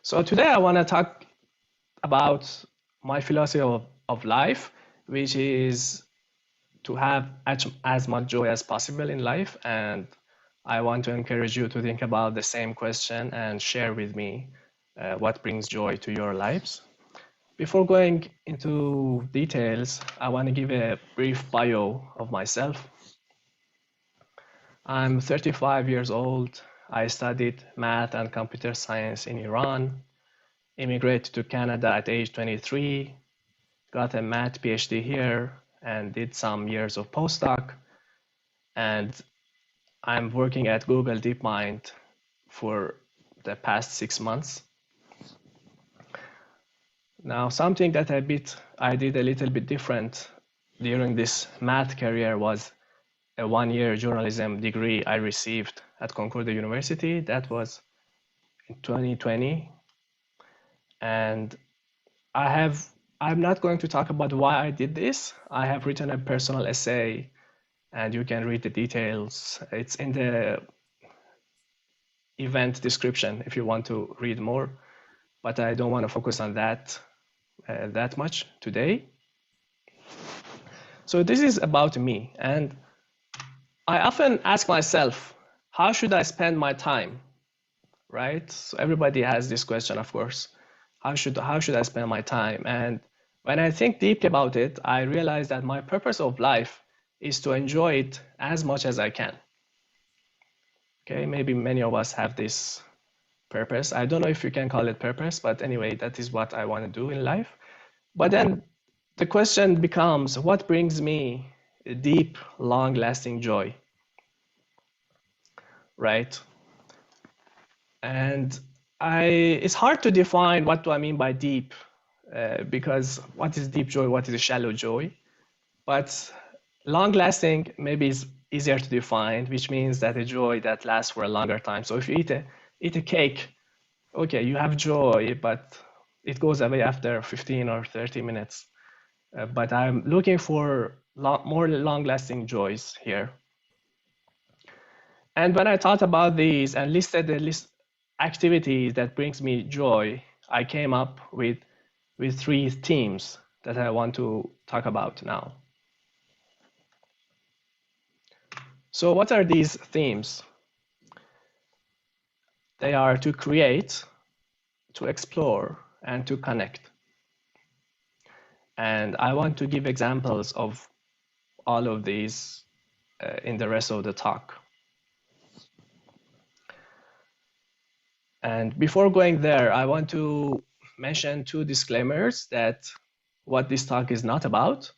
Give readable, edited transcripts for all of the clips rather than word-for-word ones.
So today I want to talk about my philosophy of life, which is to have as much joy as possible in life. And I want to encourage you to think about the same question and share with me what brings joy to your lives. Before going into details, I want to give a brief bio of myself. I'm 35 years old. I studied math and computer science in Iran, immigrated to Canada at age 23, got a math PhD here, and did some years of postdoc. And I'm working at Google DeepMind for the past 6 months. Now, something that I did a little bit different during this math career was a 1-year journalism degree I received at Concordia University. That was in 2020. And I'm not going to talk about why I did this. I have written a personal essay and you can read the details. It's in the event description if you want to read more, but I don't want to focus on that much today. So this is about me, and I often ask myself, how should I spend my time, right? So everybody has this question, of course. How should I spend my time? And when I think deeply about it, I realize that my purpose of life is to enjoy it as much as I can. Okay, maybe many of us have this purpose. I don't know if you can call it purpose, but anyway, that is what I want to do in life. But then the question becomes, what brings me a deep, long-lasting joy, right? And it's hard to define what do I mean by deep, because what is deep joy, what is a shallow joy? But long-lasting maybe is easier to define, which means that a joy that lasts for a longer time. So if you eat a cake, okay, you have joy, but it goes away after 15 or 30 minutes. But I'm looking for more long-lasting joys here. And when I thought about these and listed the activities that brings me joy, I came up with 3 themes that I want to talk about now. So what are these themes? They are to create, to explore, and to connect. And I want to give examples of all of these in the rest of the talk. And before going there, I want to mention 2 disclaimers that what this talk is not about.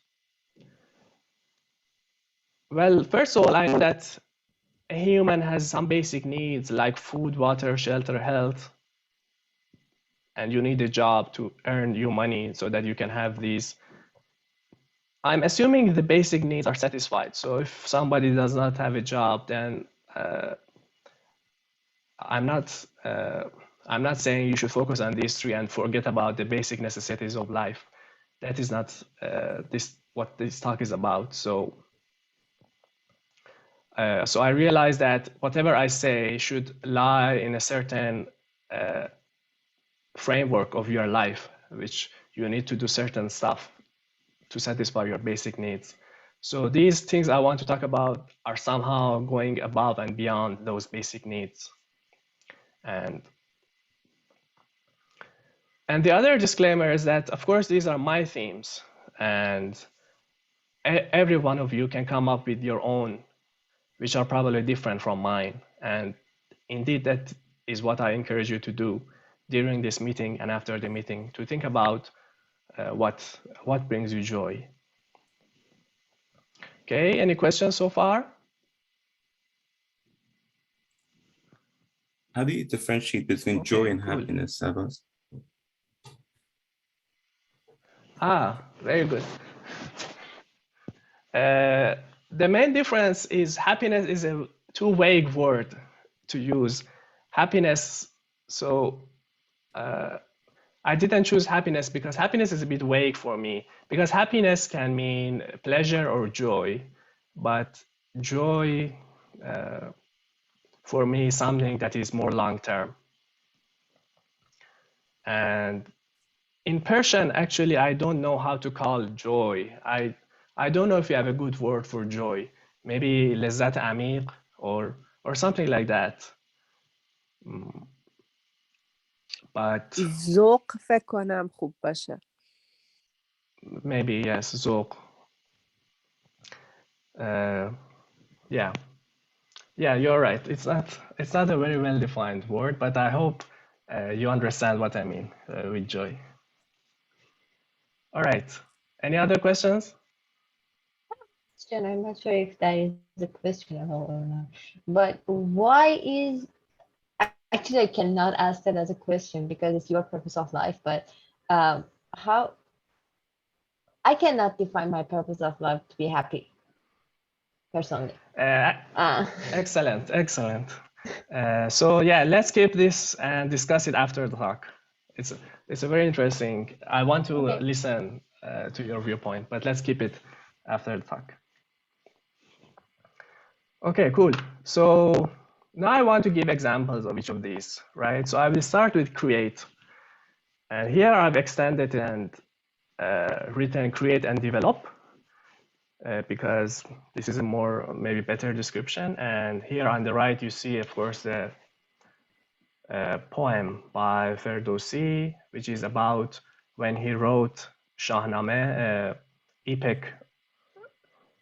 Well, first of all, I know that a human has some basic needs like food, water, shelter, health, and you need a job to earn your money so that you can have these. I'm assuming the basic needs are satisfied. So if somebody does not have a job, then I'm not saying you should focus on these 3 and forget about the basic necessities of life. That is not what this talk is about. So I realize that whatever I say should lie in a certain framework of your life, which you need to do certain stuff to satisfy your basic needs. So these things I want to talk about are somehow going above and beyond those basic needs. And the other disclaimer is that, of course, these are my themes, and every one of you can come up with your own, which are probably different from mine. And indeed, that is what I encourage you to do during this meeting and after the meeting, to think about what brings you joy. Okay, any questions so far? How do you differentiate between joy and happiness, Abbas? Very good. The main difference is happiness is a too vague word to use. Happiness, so I didn't choose happiness because happiness is a bit vague for me, because happiness can mean pleasure or joy, but joy for me is something that is more long-term. And in Persian, actually, I don't know how to call joy. I don't know if you have a good word for joy. Maybe لذت عمیق or something like that. But ذوق فکر کنم خوب باشه. maybe yes, ذوق. Yeah. Yeah, you're right. It's not a very well-defined word, but I hope you understand what I mean with joy. All right. Any other questions? I'm not sure if that is a question at all or not. But why is actually I cannot ask that as a question because it's your purpose of life. But how I cannot define my purpose of life to be happy personally. Excellent, excellent. So yeah, let's keep this and discuss it after the talk. It's a very interesting. I want to listen to your viewpoint, but let's keep it after the talk. Okay, cool. So now I want to give examples of each of these, right? So I will start with create. And here I've extended and written create and develop because this is a more maybe better description. And here on the right, you see, of course, the poem by Ferdowsi, which is about when he wrote Shahnameh, e-Tek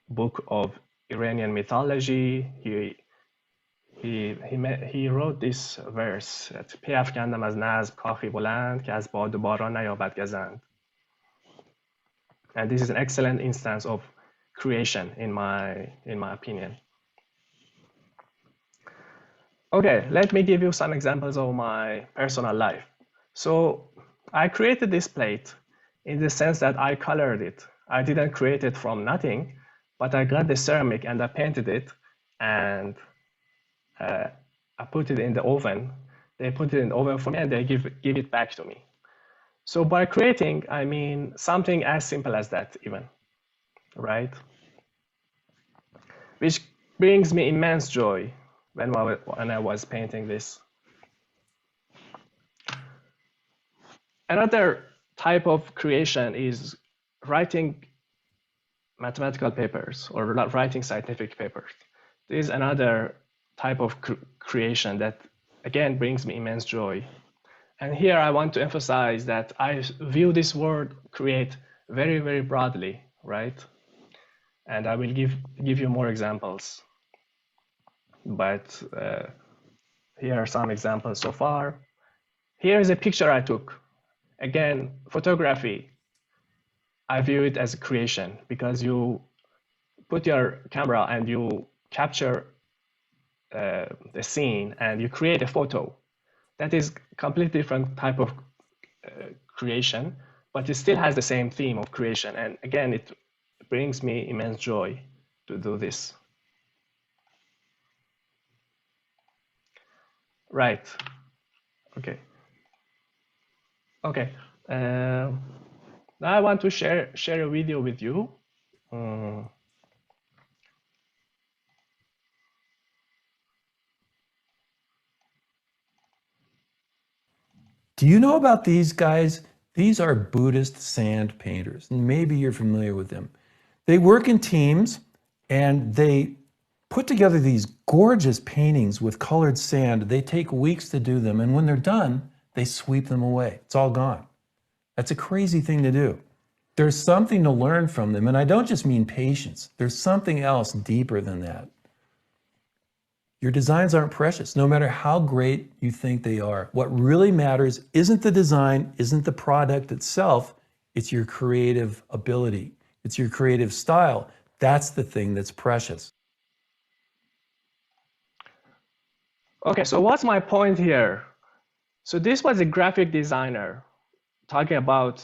book of Iranian mythology. He wrote this verse: پیافکندم از نظم کاخی بلند که از باد و باران نیابد گزند. And this is an excellent instance of creation in my opinion. Okay, let me give you some examples of my personal life. So I created this plate in the sense that I colored it. I didn't create it from nothing, but I got the ceramic and I painted it, and I put it in the oven. They put it in the oven for me and they give it back to me. So by creating, I mean something as simple as that even, right? Which brings me immense joy when I was painting this. Another type of creation is writing mathematical papers or writing scientific papers. This is another type of creation that, again, brings me immense joy. And here I want to emphasize that I view this word create very, very broadly, right? And I will give you more examples. But here are some examples so far. Here is a picture I took. Again, photography, I view it as a creation because you put your camera and you capture the scene and you create a photo. That is a completely different type of creation, but it still has the same theme of creation. And again, it brings me immense joy to do this. Right. Okay. Okay. Now I want to share a video with you. Do you know about these guys? These are Buddhist sand painters. Maybe you're familiar with them. They work in teams and they put together these gorgeous paintings with colored sand. They take weeks to do them. And when they're done, they sweep them away. It's all gone. That's a crazy thing to do. There's something to learn from them. And I don't just mean patience. There's something else deeper than that. Your designs aren't precious, no matter how great you think they are. What really matters isn't the design, isn't the product itself, it's your creative ability. It's your creative style. That's the thing that's precious. Okay, so what's my point here? So this was a graphic designer talking about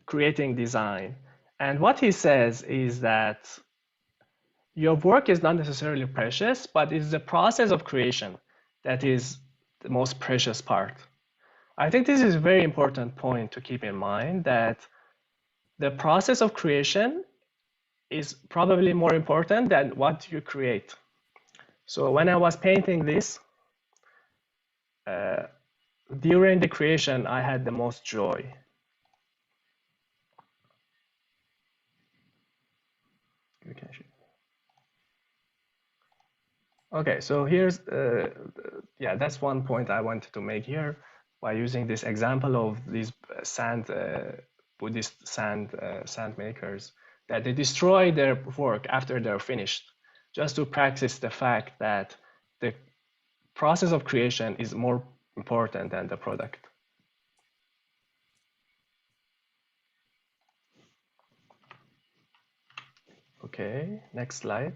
creating design. And what he says is that your work is not necessarily precious, but it's the process of creation that is the most precious part. I think this is a very important point to keep in mind, that the process of creation is probably more important than what you create. So when I was painting this, during the creation, I had the most joy. Okay, so here's, yeah, that's one point I wanted to make here by using this example of these Buddhist sand makers, that they destroy their work after they're finished, just to practice the fact that the process of creation is more important than the product. Okay, next slide.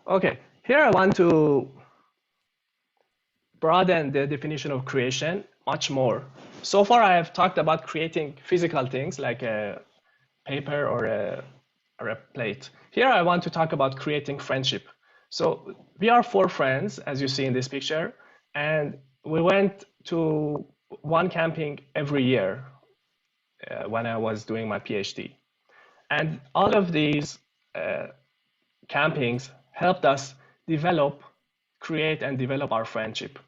Okay, here I want to broaden the definition of creation much more. So far, I have talked about creating physical things like a paper or a plate. Here, I want to talk about creating friendship. So we are 4 friends, as you see in this picture, and we went to one camping every year when I was doing my PhD. And all of these campings helped us create and develop our friendship.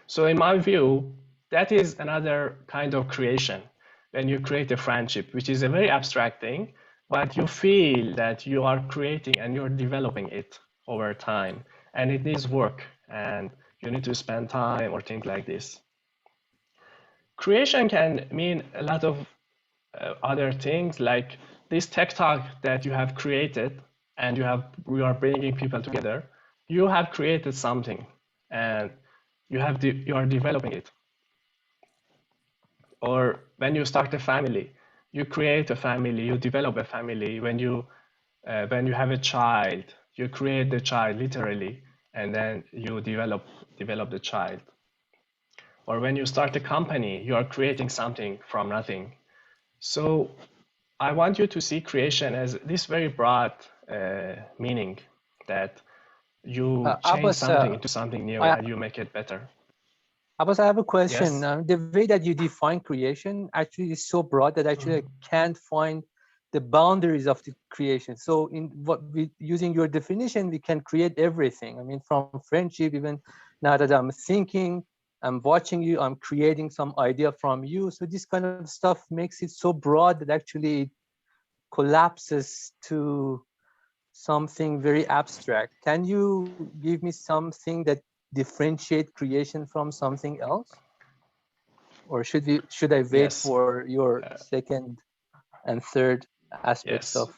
So in my view, that is another kind of creation, when you create a friendship, which is a very abstract thing, but you feel that you are creating and you're developing it over time. And it needs work, and you need to spend time or things like this. Creation can mean a lot of other things, like this tech talk that you have created, and we are bringing people together. You have created something, and you are developing it. Or when you start a family, you create a family, you develop a family. When you have a child, you create the child literally, and then you develop the child. Or when you start a company, you are creating something from nothing. So I want you to see creation as this very broad meaning, that you change Abbas, something into something new and you make it better. Abbas, I have a question. Yes. The way that you define creation actually is so broad that actually I can't find the boundaries of the creation. So using your definition, we can create everything. I mean, from friendship, even now that I'm thinking, I'm watching you, I'm creating some idea from you. So this kind of stuff makes it so broad that actually it collapses to something very abstract. Can you give me something that differentiate creation from something else? Or should I wait Yes. for your second and third aspects Yes. of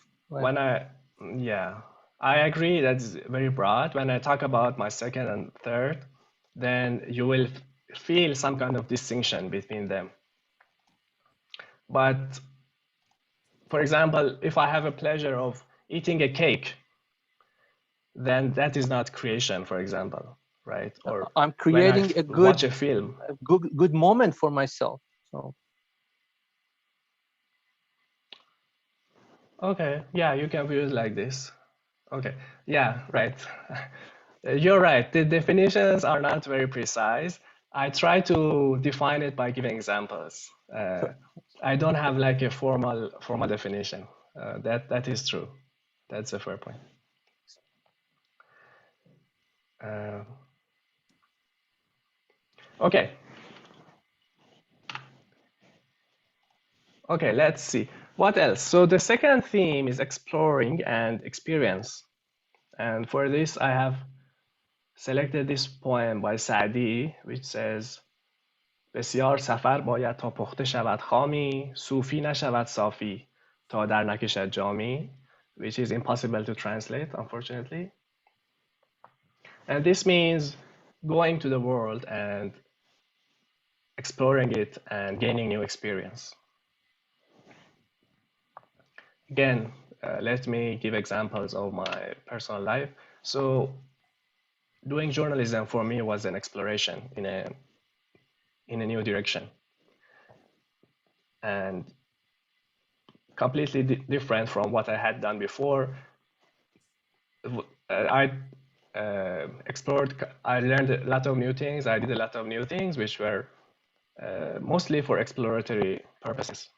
Yeah, I agree that's very broad. When I talk about my second and third, then you will feel some kind of distinction between them. But for example, if I have a pleasure of eating a cake, then that is not creation, for example, right? Or I'm creating when I watch a film. good moment for myself. So Okay, yeah, you can view it like this. Okay, yeah, right. You're right. The definitions are not very precise. I try to define it by giving examples. I don't have like a formal definition. That is true. That's a fair point. Okay. Okay, let's see. What else? So the second theme is exploring and experience. And for this, I have selected this poem by Saadi, which says, بسیار سفر باید تا پخته شود خامی، صوفی نشود صافی تا در نکشد جامی, which is impossible to translate, unfortunately. And this means going to the world and exploring it and gaining new experience. Again, let me give examples of my personal life. So doing journalism for me was an exploration in a new direction, and completely different from what I had done before. I explored, I learned a lot of new things. I did a lot of new things, which were mostly for exploratory purposes.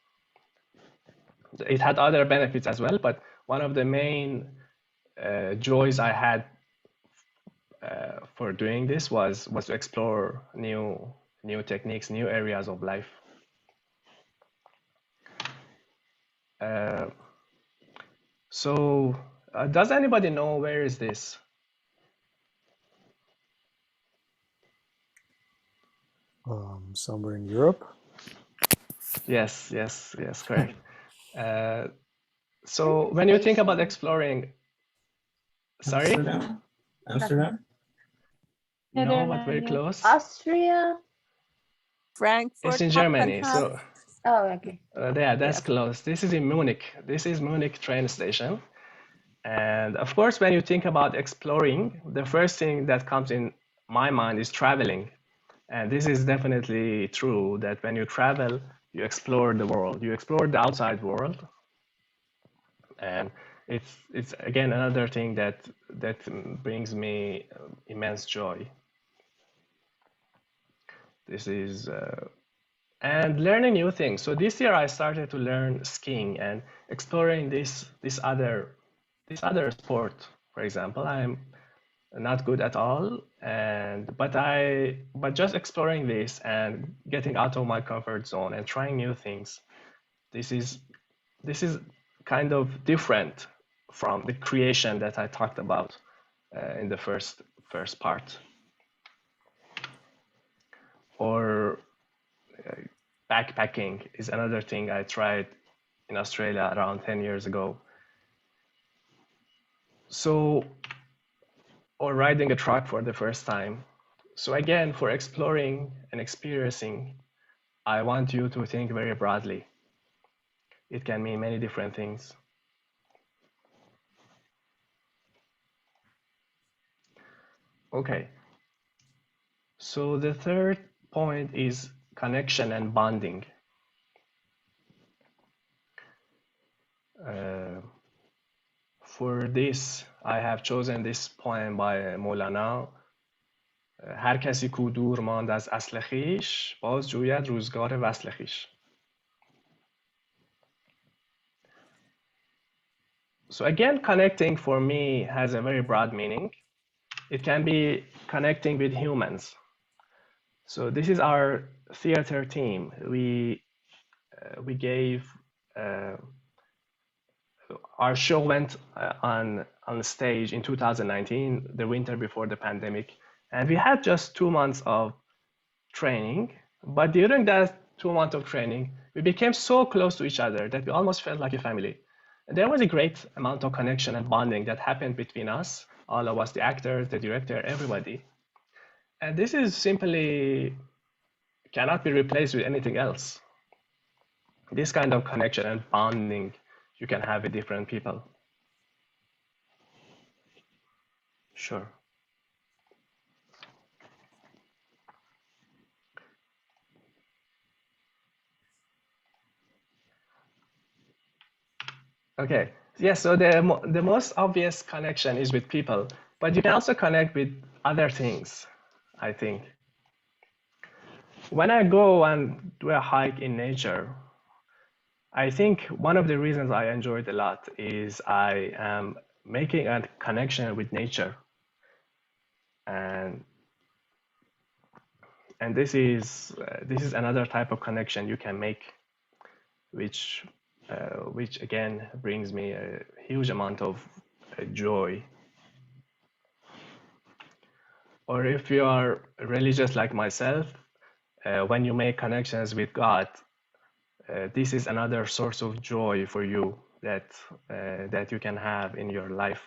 It had other benefits as well, but one of the main joys I had for doing this was to explore new techniques, new areas of life. So does anybody know where is this? Somewhere in Europe. Yes, correct. So when you think about exploring, sorry? Amsterdam? No, but very close. Austria. Frankfurt. It's in Germany. Hockenheim. So Oh, okay. yeah, that's close. This is in Munich. This is Munich train station. And of course, when you think about exploring, the first thing that comes in my mind is traveling. And this is definitely true that when you travel, you explore the world, you explore the outside world. And it's again another thing that brings me immense joy. This is and learning new things. So this year I started to learn skiing and exploring this other sport. For example, I'm not good at all, but just exploring this and getting out of my comfort zone and trying new things. This is kind of different from the creation that I talked about in the first part. Or backpacking is another thing I tried in Australia around 10 years ago. So, or riding a truck for the first time. So again, for exploring and experiencing, I want you to think very broadly. It can mean many different things. Okay. So the third point is connection and bonding. For this, I have chosen this poem by Maulana. هر کسی کو دور ماند از اصل خویش باز جوید روزگار وصل خویش. So again, connecting for me has a very broad meaning. It can be connecting with humans. So this is our theater team. We gave our show went on stage in 2019, the winter before the pandemic, and we had just 2 months of training. But during that 2 months of training, we became so close to each other that we almost felt like a family. And there was a great amount of connection and bonding that happened between us, all of us, the actors, the director, everybody. And this is simply cannot be replaced with anything else. This kind of connection and bonding you can have with different people. Sure. Okay. Yes, so the most obvious connection is with people, but you can also connect with other things, I think. When I go and do a hike in nature, I think one of the reasons I enjoy it a lot is I am making a connection with nature. And this is another type of connection you can make, which again brings me a huge amount of joy. Or if you are religious like myself, when you make connections with God, this is another source of joy for you that you can have in your life.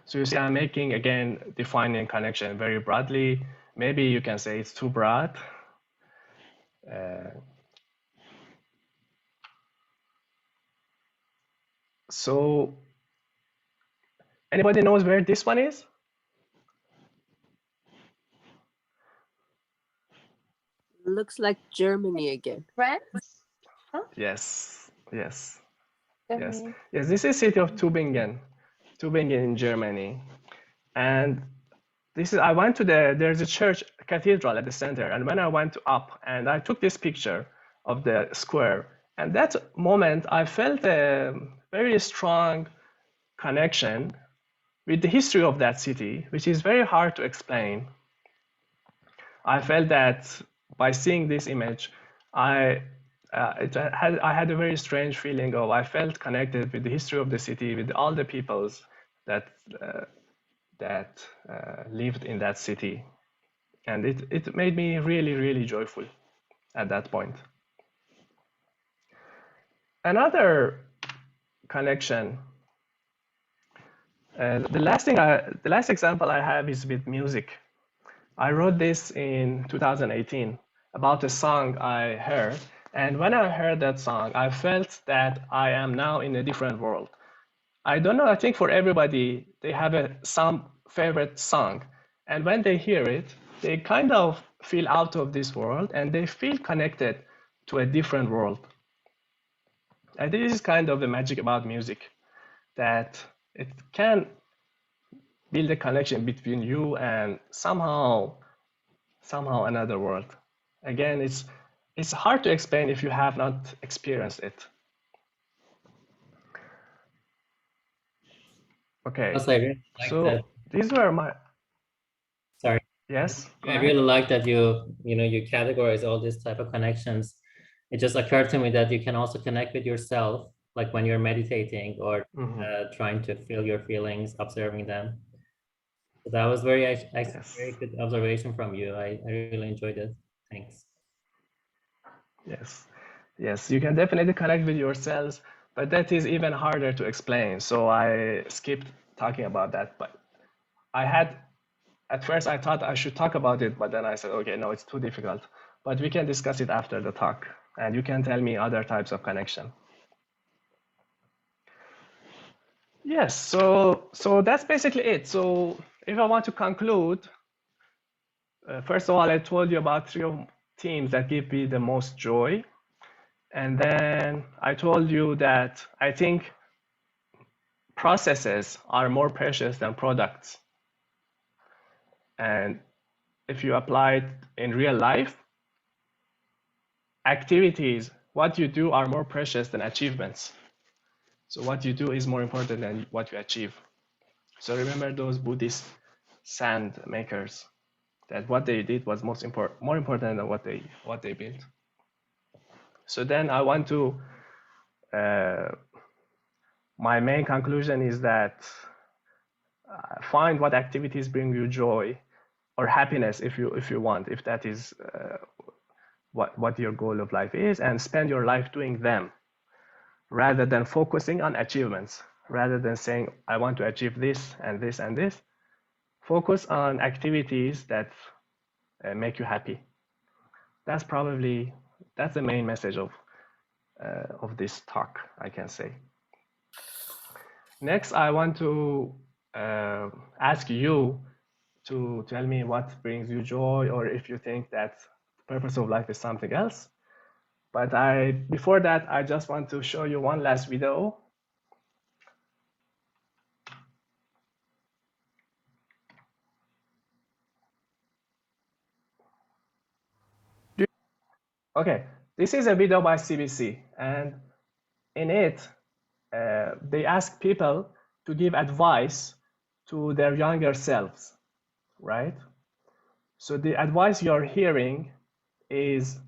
So you see, I'm making, again, defining connection very broadly. Maybe you can say it's too broad. So anybody knows where this one is? Looks like Germany again. France? Huh? Yes. Germany. Yes, this is city of Tübingen in Germany. And this is, I went to there's a church cathedral at the center. And when I went up and I took this picture of the square, and that moment I felt a very strong connection with the history of that city, which is very hard to explain. I felt that by seeing this image, I had a very strange feeling of I felt connected with the history of the city, with all the peoples that lived in that city, and it made me really, really joyful at that point. Another connection. The last example I have is with music. I wrote this in 2018 about a song I heard, and when I heard that song, I felt that I am now in a different world. I don't know, I think for everybody, they have some favorite song, and when they hear it, they kind of feel out of this world and they feel connected to a different world. And this is kind of the magic about music, that it can build a connection between you and somehow another world. Again, it's hard to explain if you have not experienced it. Okay, Also, I really like so that. these were my, Sorry. yes, go I ahead. really like that you categorize all these type of connections. It just occurred to me that you can also connect with yourself, like when you're meditating or trying to feel your feelings, observing them. So that was very good observation from you. I really enjoyed it. Thanks. Yes, you can definitely connect with yourselves, but that is even harder to explain. So I skipped talking about that. But at first I thought I should talk about it, but then I said, okay, no, it's too difficult. But we can discuss it after the talk, and you can tell me other types of connection. Yes, so that's basically it. So if I want to conclude, first of all, I told you about three themes that give me the most joy. And then I told you that I think processes are more precious than products. And if you apply it in real life, activities, what you do are more precious than achievements. So what you do is more important than what you achieve. So remember those Buddhist sand makers, that what they did was more important than what they built. So then I want to, my main conclusion is that find what activities bring you joy or happiness if you want, if that is what your goal of life is, and spend your life doing them rather than focusing on achievements, rather than saying I want to achieve this and this and this. Focus on activities that make you happy. That's the main message of this talk, I can say. Next, I want to ask you to tell me what brings you joy, or if you think that the purpose of life is something else. But before that, I just want to show you one last video. Okay, this is a video by CBC, and in it, they ask people to give advice to their younger selves, right? So the advice you're hearing is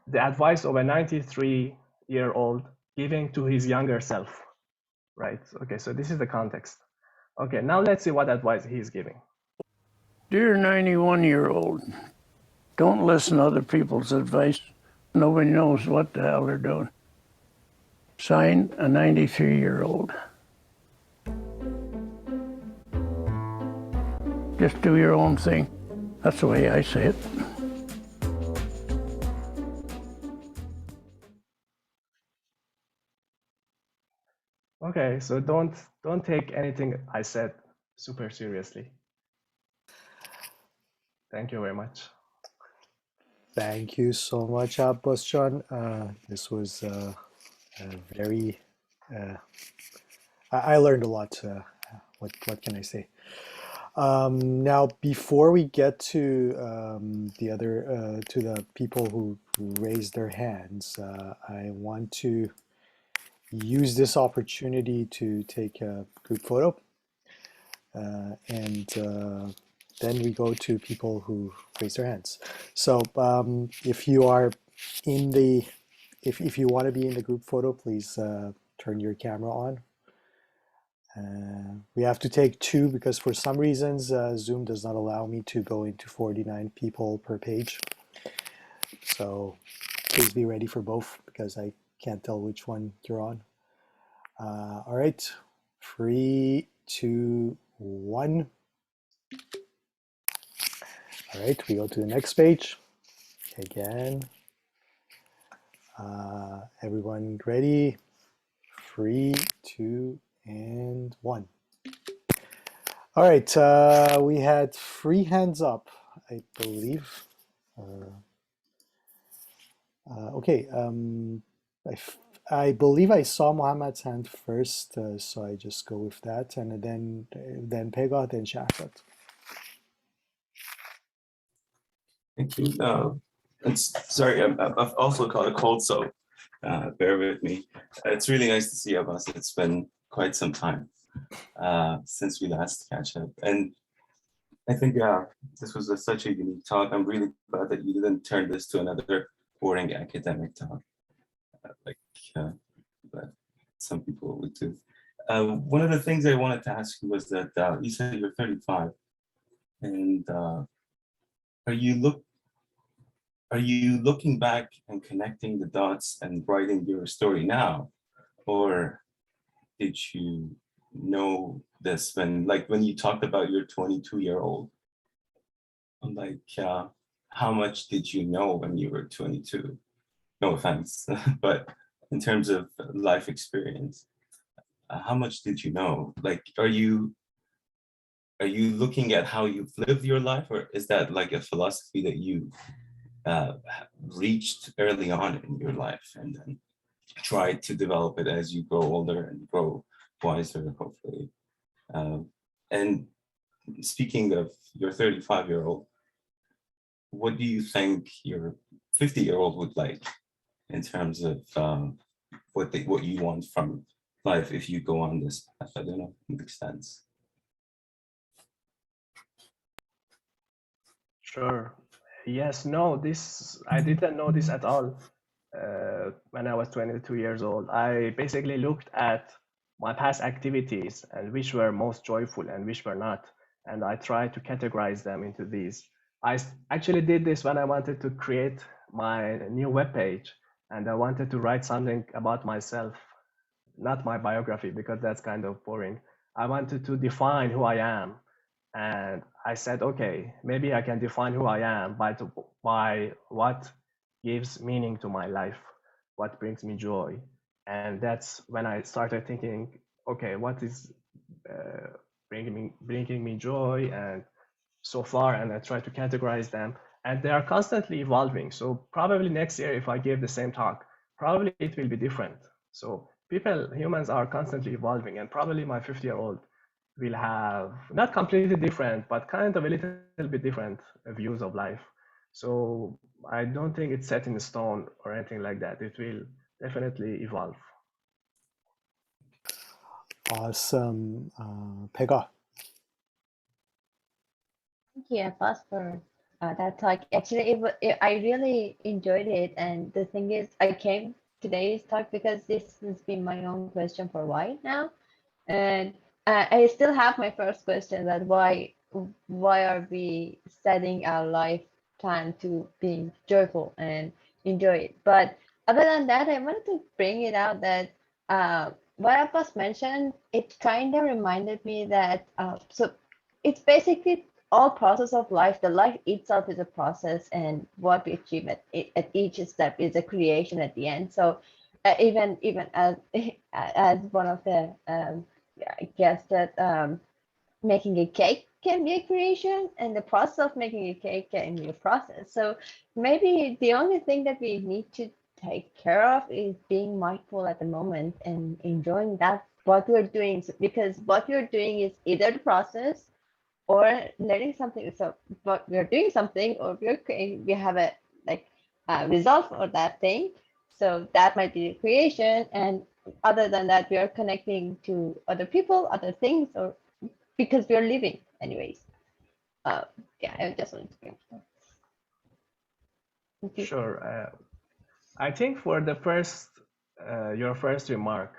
the advice of a 93-year-old giving to his younger self, right? Okay, so this is the context. Okay, now let's see what advice he's giving. Dear 91-year-old, don't listen to other people's advice. Nobody knows what the hell they're doing. Signed, a 93-year-old. Just do your own thing. That's the way I say it. Okay, so don't take anything I said super seriously. Thank you very much. Thank you so much, Abbas John. This was very. I learned a lot. What can I say? Now, before we get to the other to the people who raised their hands, I want to use this opportunity to take a group photo. And then we go to people who raise their hands. So if you are in the, if you want to be in the group photo, please turn your camera on. We have to take 2 because for some reasons Zoom does not allow me to go into 49 people per page. So please be ready for both because I can't tell which one you're on. All right, 3, 2, 1. All right, we go to the next page. Again, everyone ready? 3, 2, and 1. All right, we had 3 hands up, I believe. Okay, I believe I saw Mohammed's hand first, so I just go with that, and then Pega, then Shafat. Thank you. Sorry, I've also caught a cold, so bear with me. It's really nice to see Abbas. It's been quite some time since we last catch up, and I think this was such a unique talk. I'm really glad that you didn't turn this to another boring academic talk, like some people would do. One of the things I wanted to ask you was that you said you're 35, and are you looking back and connecting the dots and writing your story now, or did you know this when you talked about your 22-year-old? Like, how much did you know when you were 22? No offense, but in terms of life experience, how much did you know? Like, are you looking at how you've lived your life, or is that like a philosophy that you reached early on in your life and then tried to develop it as you grow older and grow wiser, hopefully? And speaking of your 35-year-old, what do you think your 50-year-old would like in terms of what you want from life if you go on this path? I don't know if it makes sense. Sure. Yes, no, I didn't know this at all when I was 22 years old. I basically looked at my past activities and which were most joyful and which were not. And I tried to categorize them into these. I actually did this when I wanted to create my new webpage, and I wanted to write something about myself, not my biography, because that's kind of boring. I wanted to define who I am. And I said, okay, maybe I can define who I am by what gives meaning to my life, what brings me joy. And that's when I started thinking, okay, what is bringing me joy and so far, and I try to categorize them, and they are constantly evolving. So probably next year, if I give the same talk, probably it will be different. So humans are constantly evolving, and probably my 50-year-old will have not completely different, but kind of a little bit different views of life. So I don't think it's set in stone or anything like that. It will definitely evolve. Awesome. Pega. Thank you, Abbas, for that talk. Actually, I really enjoyed it. And the thing is, I came today's talk because this has been my own question for a while now. And I still have my first question, that why are we setting our life plan to being joyful and enjoy it? But other than that, I wanted to bring it out that what Abbas mentioned, it kind of reminded me that so it's basically all process of life. The life itself is a process, and what we achieve at each step is a creation at the end. So even as one of the I guess that making a cake can be a creation, and the process of making a cake can be a process. So maybe the only thing that we need to take care of is being mindful at the moment and enjoying that what we're doing, because what you're doing is either the process or letting something. So what we're doing something, or we have a result for that thing. So that might be the creation, and other than that, we are connecting to other people, other things, or because we are living anyways. Yeah, I just wanted to bring it up. Thank you. Sure. I think for the first, your first remark,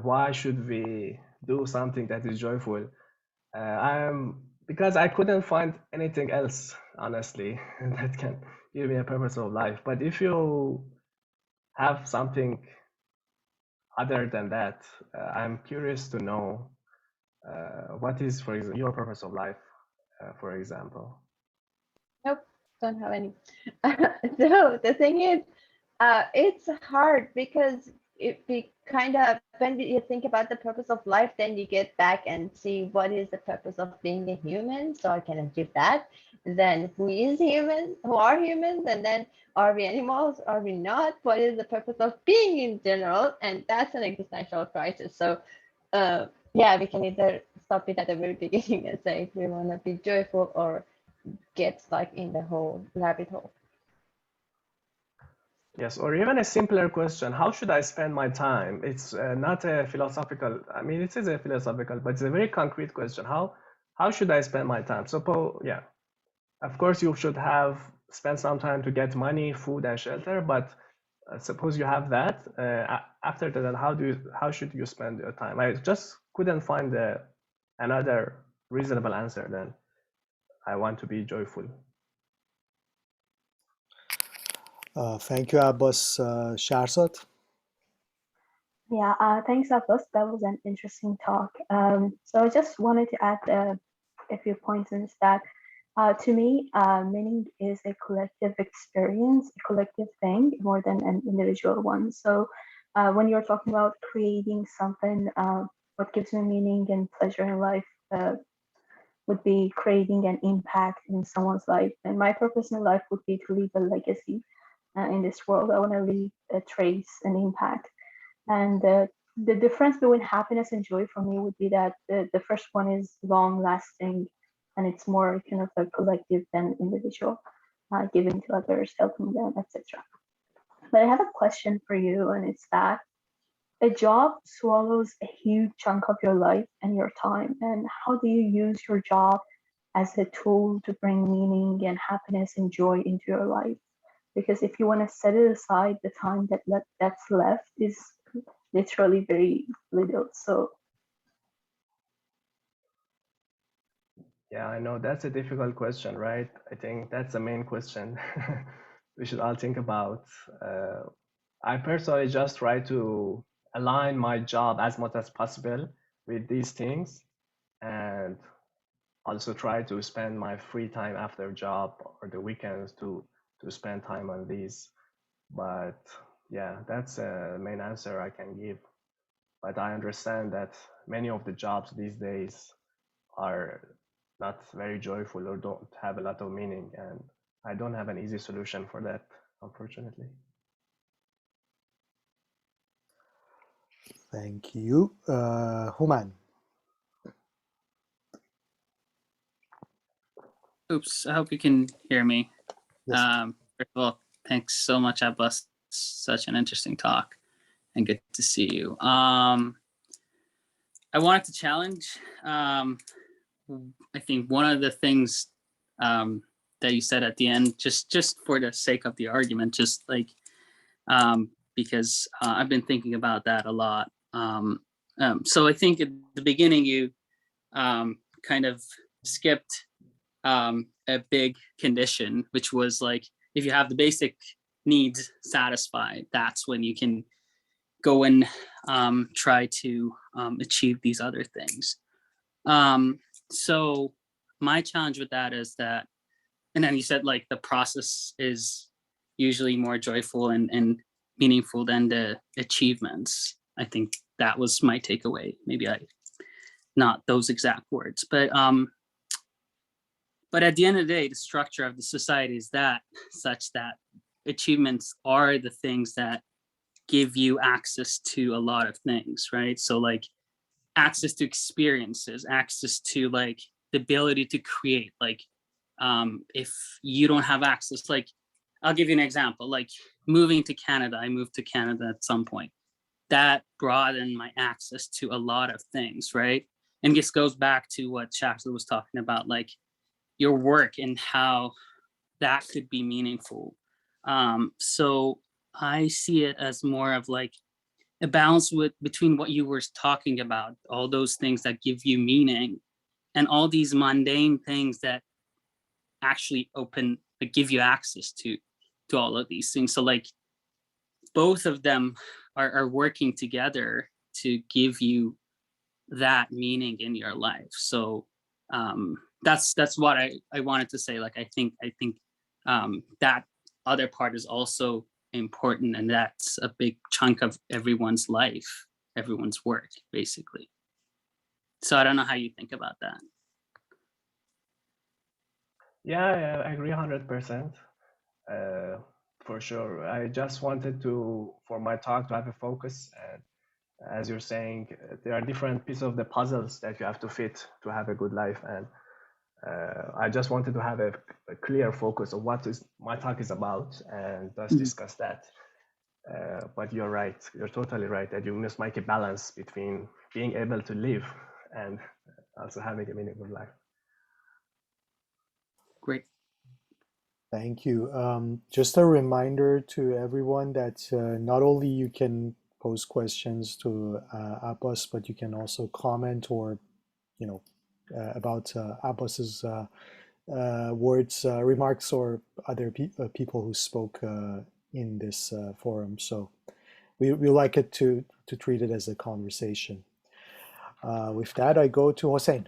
why should we do something that is joyful? Because I couldn't find anything else, honestly, that can give me a purpose of life. But if you have something other than that, I'm curious to know what is, for example, your purpose of life, for example. Nope, don't have any. So the thing is, it's hard because if we kind of, when you think about the purpose of life, then you get back and see what is the purpose of being a human, so I can achieve that. Then who is human? Who are humans? And then are we animals? Are we not? What is the purpose of being in general? And that's an existential crisis. So yeah, we can either stop it at the very beginning and say we want to be joyful, or get stuck in the whole rabbit hole. Yes, or even a simpler question, how should I spend my time? It's not a philosophical, I mean, it is a philosophical, but it's a very concrete question. How should I spend my time? Suppose, yeah, of course you should have spent some time to get money, food, and shelter, but suppose you have that. After that, how should you spend your time? I just couldn't find another reasonable answer then. I want to be joyful. Thank you, Abbas. Shahrzad? Yeah, thanks, Abbas. That was an interesting talk. So I just wanted to add a few points in that. To me, meaning is a collective experience, a collective thing, more than an individual one. So when you're talking about creating something, what gives me meaning and pleasure in life would be creating an impact in someone's life. And my purpose in life would be to leave a legacy in this world. I want to leave a trace, an impact. And the difference between happiness and joy for me would be that the first one is long lasting, and it's more kind of a collective than individual, giving to others, helping them, etc. But I have a question for you, and it's that a job swallows a huge chunk of your life and your time. And how do you use your job as a tool to bring meaning and happiness and joy into your life? Because if you want to set it aside, the time that's left is literally very little. So Yeah, I know that's a difficult question, right? I think that's the main question we should all think about. I personally just try to align my job as much as possible with these things, and also try to spend my free time after job or the weekends to spend time on these. But yeah, that's the main answer I can give. But I understand that many of the jobs these days are not very joyful or don't have a lot of meaning, and I don't have an easy solution for that, unfortunately. Thank you. Human? Oops, I hope you can hear me. Yes. First of all, thanks so much, Abbas. Such an interesting talk, and good to see you. I wanted to challenge. I think one of the things that you said at the end, just for the sake of the argument, just like because I've been thinking about that a lot. So I think at the beginning you kind of skipped a big condition, which was like, if you have the basic needs satisfied, that's when you can go and try to achieve these other things. So my challenge with that is that, and then you said like the process is usually more joyful and meaningful than the achievements. I think that was my takeaway. Maybe not those exact words, but at the end of the day, the structure of the society is that such that achievements are the things that give you access to a lot of things, right? So like access to experiences, access to like the ability to create. Like if you don't have access, like I'll give you an example, like moving to Canada. I moved to Canada at some point. that broadened my access to a lot of things, right? And this goes back to what Shakla was talking about, like your work and how that could be meaningful. So I see it as more of like a balance between what you were talking about, all those things that give you meaning, and all these mundane things that actually give you access to all of these things. So like both of them are working together to give you that meaning in your life. So that's what I wanted to say. Like I think that other part is also important, and that's a big chunk of everyone's life, everyone's work, basically. So I don't know how you think about that. Yeah, I agree 100%. For sure. I just wanted for my talk to have a focus. And as you're saying, there are different pieces of the puzzles that you have to fit to have a good life. And I just wanted to have a clear focus of what my talk is about, and just discuss that. But you're right. You're totally right that you must make a balance between being able to live and also having a meaningful life. Great. Thank you. Just a reminder to everyone that not only you can pose questions to Abbas, but you can also comment or, about Abbas's words, remarks, or other people who spoke in this forum. So we like it to treat it as a conversation. With that, I go to Hossein.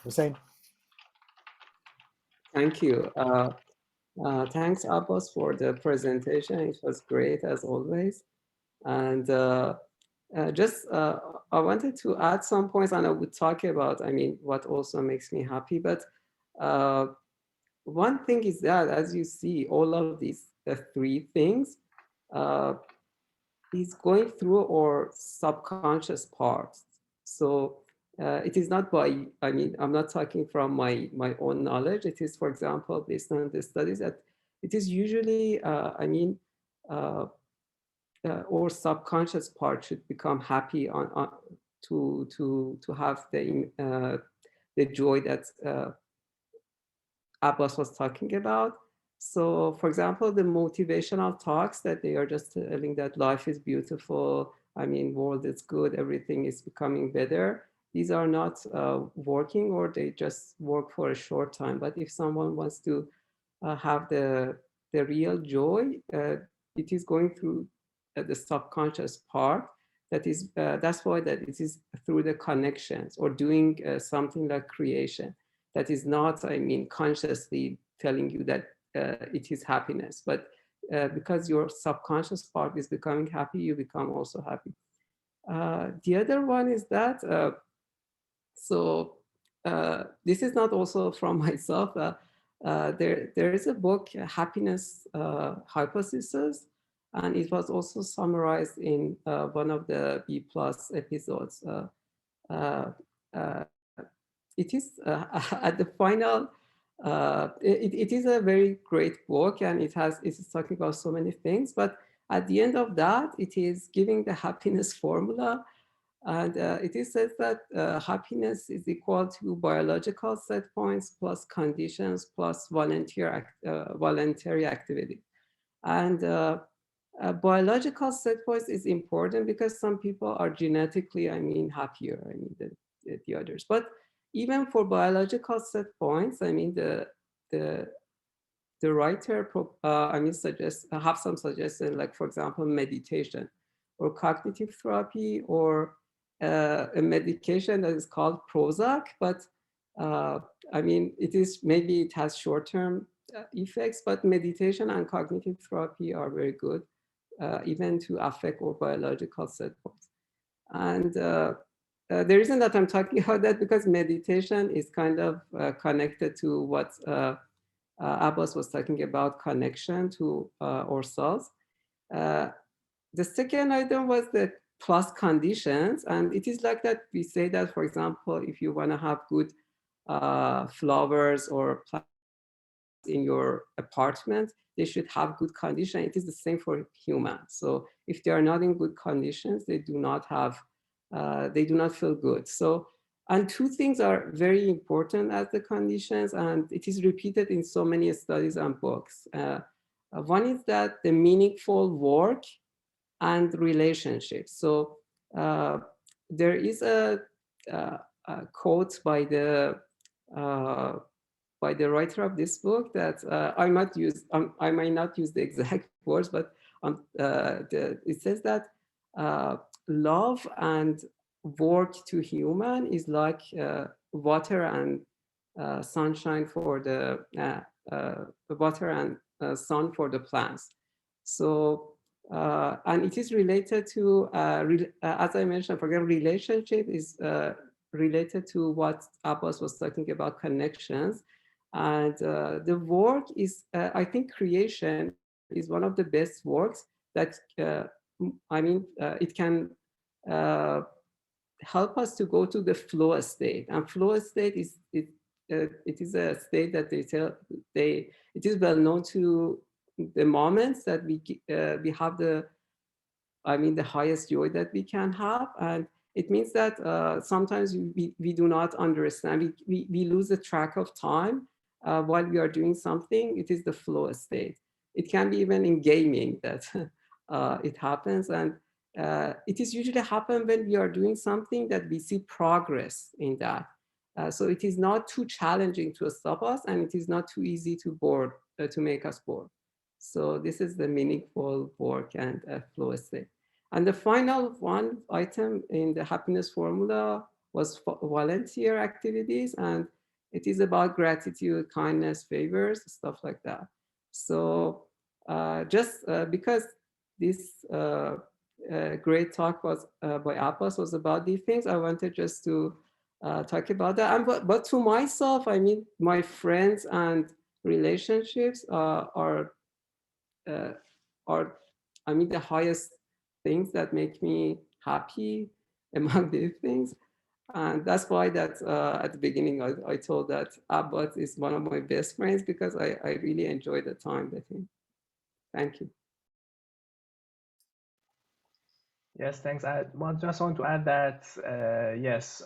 Hossein. Thank you. Thanks, Abbas, for the presentation. It was great as always. And I wanted to add some points, and I would talk about, what also makes me happy. But one thing is that, as you see, all of these three things is going through our subconscious parts. So it is not by, I'm not talking from my own knowledge. It is, for example, based on the studies, that it is usually, our subconscious part should become happy to have the joy that Abbas was talking about. So, for example, the motivational talks that they are just telling that life is beautiful, world is good, everything is becoming better. These are not working, or they just work for a short time. But if someone wants to have the real joy, it is going through the subconscious part. That's why that it is through the connections, or doing something like creation. That is not, consciously telling you that it is happiness, but because your subconscious part is becoming happy, you become also happy. The other one is that, this is not also from myself. There is a book, Happiness Hypothesis, and it was also summarized in one of the B+ episodes. It is at the final, it is a very great book, and it is talking about so many things, but at the end of that, it is giving the happiness formula. And it is said that happiness is equal to biological set points plus conditions plus voluntary activity. And biological set points is important because some people are genetically, happier than the others. But even for biological set points, the writer have some suggestions, like, for example, meditation or cognitive therapy, or a medication that is called Prozac. But it has short-term effects, but meditation and cognitive therapy are very good, even to affect our biological set points. And the reason that I'm talking about that, because meditation is kind of connected to what Abbas was talking about, connection to ourselves. The second item was the plus conditions, and it is like that. We say that, for example, if you want to have good flowers or in your apartment, they should have good condition. It is the same for humans. So if they are not in good conditions, they do not have, they do not feel good. So, and two things are very important as the conditions, and it is repeated in so many studies and books. One is that the meaningful work and relationships. So there is a quote by the writer of this book that I might not use the exact words, but it says that love and work to human is like water and sunshine for the water and sun for the plants. So and it is related to as I mentioned, for example, relationship is related to what Abbas was talking about, connections. And the work is, I think creation is one of the best works that, I mean, it can help us to go to the flow state. And flow state is, it is a state that it is well known to the moments that we have the, I mean, the highest joy that we can have. And it means that sometimes we do not understand, we lose the track of time while we are doing something. It is the flow state. It can be even in gaming that it happens. And it is usually happen when we are doing something that we see progress in that. So it is not too challenging to stop us, and it is not too easy to make us bored. So this is the meaningful work and flow state. And the final one item in the happiness formula was volunteer activities, and it is about gratitude, kindness, favors, stuff like that. So just because this great talk was by Abbas was about these things, I wanted just to talk about that. And but to myself, I mean, my friends and relationships are I mean, the highest things that make me happy among these things. And that's why that at the beginning, I told that Abbas is one of my best friends, because I really enjoy the time with him. Thank you. Yes, thanks. I just want to add that, yes,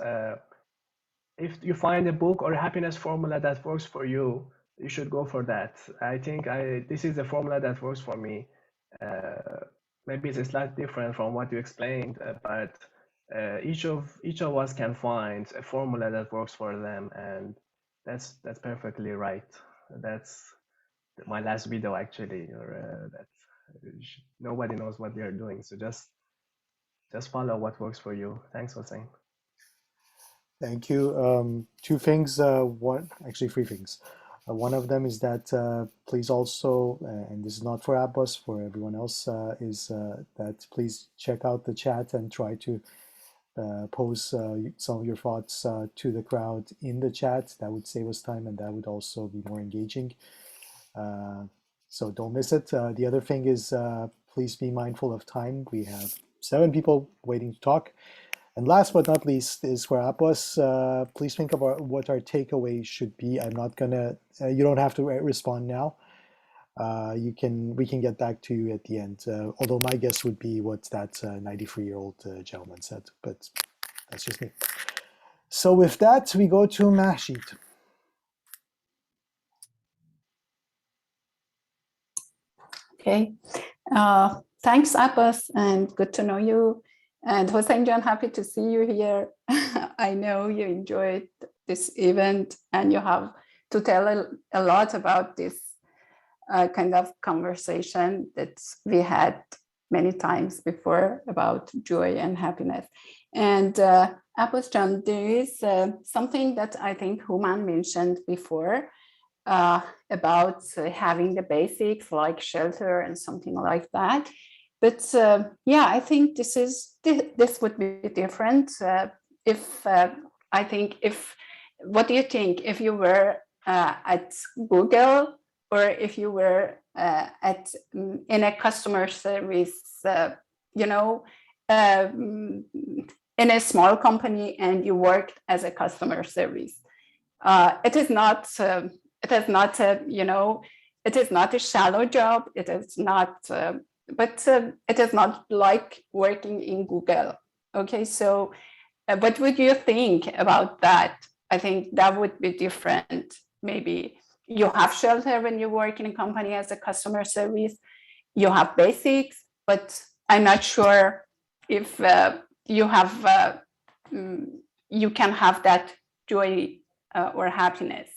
if you find a book or a happiness formula that works for you, you should go for that. I think this is the formula that works for me. Maybe it's slightly different from what you explained, but each of us can find a formula that works for them, and that's perfectly right. That's my last video actually, or nobody knows what they're doing, so just follow what works for you. Thanks for saying. Thank you. Two things, actually three things. One of them is that please also, and this is not for Abbas, for everyone else, is that please check out the chat and try to pose some of your thoughts to the crowd in the chat. That would save us time, and that would also be more engaging. So don't miss it. The other thing is please be mindful of time. We have 7 people waiting to talk. And last but not least is for Abbas, please think about what our takeaway should be. I'm not gonna, you don't have to respond now. We can get back to you at the end. Although my guess would be what that 93-year-old gentleman said, but that's just me. So with that, we go to Mahshid. Okay, thanks Abbas, and good to know you. And Hossein John, happy to see you here. I know you enjoyed this event, and you have to tell a lot about this kind of conversation that we had many times before about joy and happiness. And Abbas John, there is something that I think Human mentioned before about having the basics like shelter and something like that. But yeah, I think this would be different. I think what do you think if you were at Google, or if you were in a customer service, you know, in a small company, and you worked as a customer service? It is not a it is not a, you know, it is not a shallow job. It is not, but it is not like working in Google. Okay, so what would you think about that? I think that would be different. Maybe you have shelter when you work in a company as a customer service. You have basics, but I'm not sure if you have you can have that joy or happiness.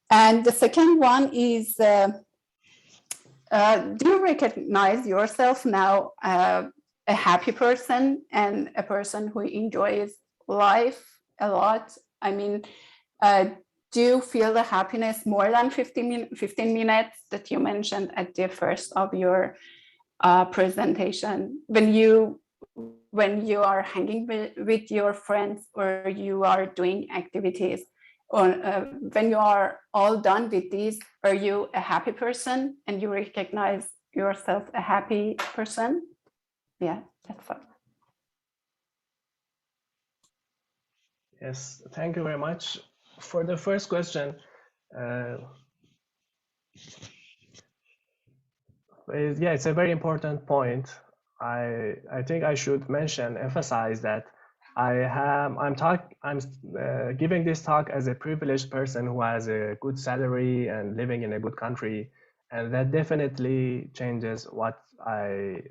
And the second one is, do you recognize yourself now a happy person and a person who enjoys life a lot? I mean, do you feel the happiness more than 15 minutes that you mentioned at the first of your presentation, when you are hanging with your friends or you are doing activities, or when you are all done with these, are you a happy person and you recognize yourself a happy person? Yeah, that's all. Yes, thank you very much. For the first question, yeah, it's a very important point. I think I should emphasize that I'm giving this talk as a privileged person who has a good salary and living in a good country, and that definitely changes what I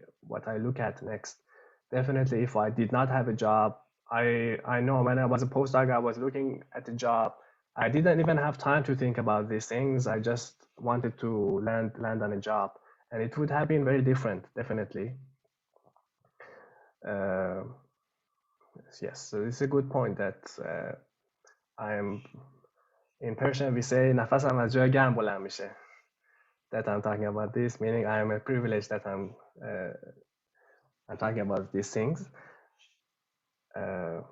look at next. Definitely, if I did not have a job, I know when I was a postdoc, I was looking at the job. I didn't even have time to think about these things. I just wanted to land on a job, and it would have been very different, definitely. Yes, so it's a good point that I am, in Persian we say nafasam az joy garm buland mishe, that I'm talking about this, meaning I am a privilege that I'm talking about these things. The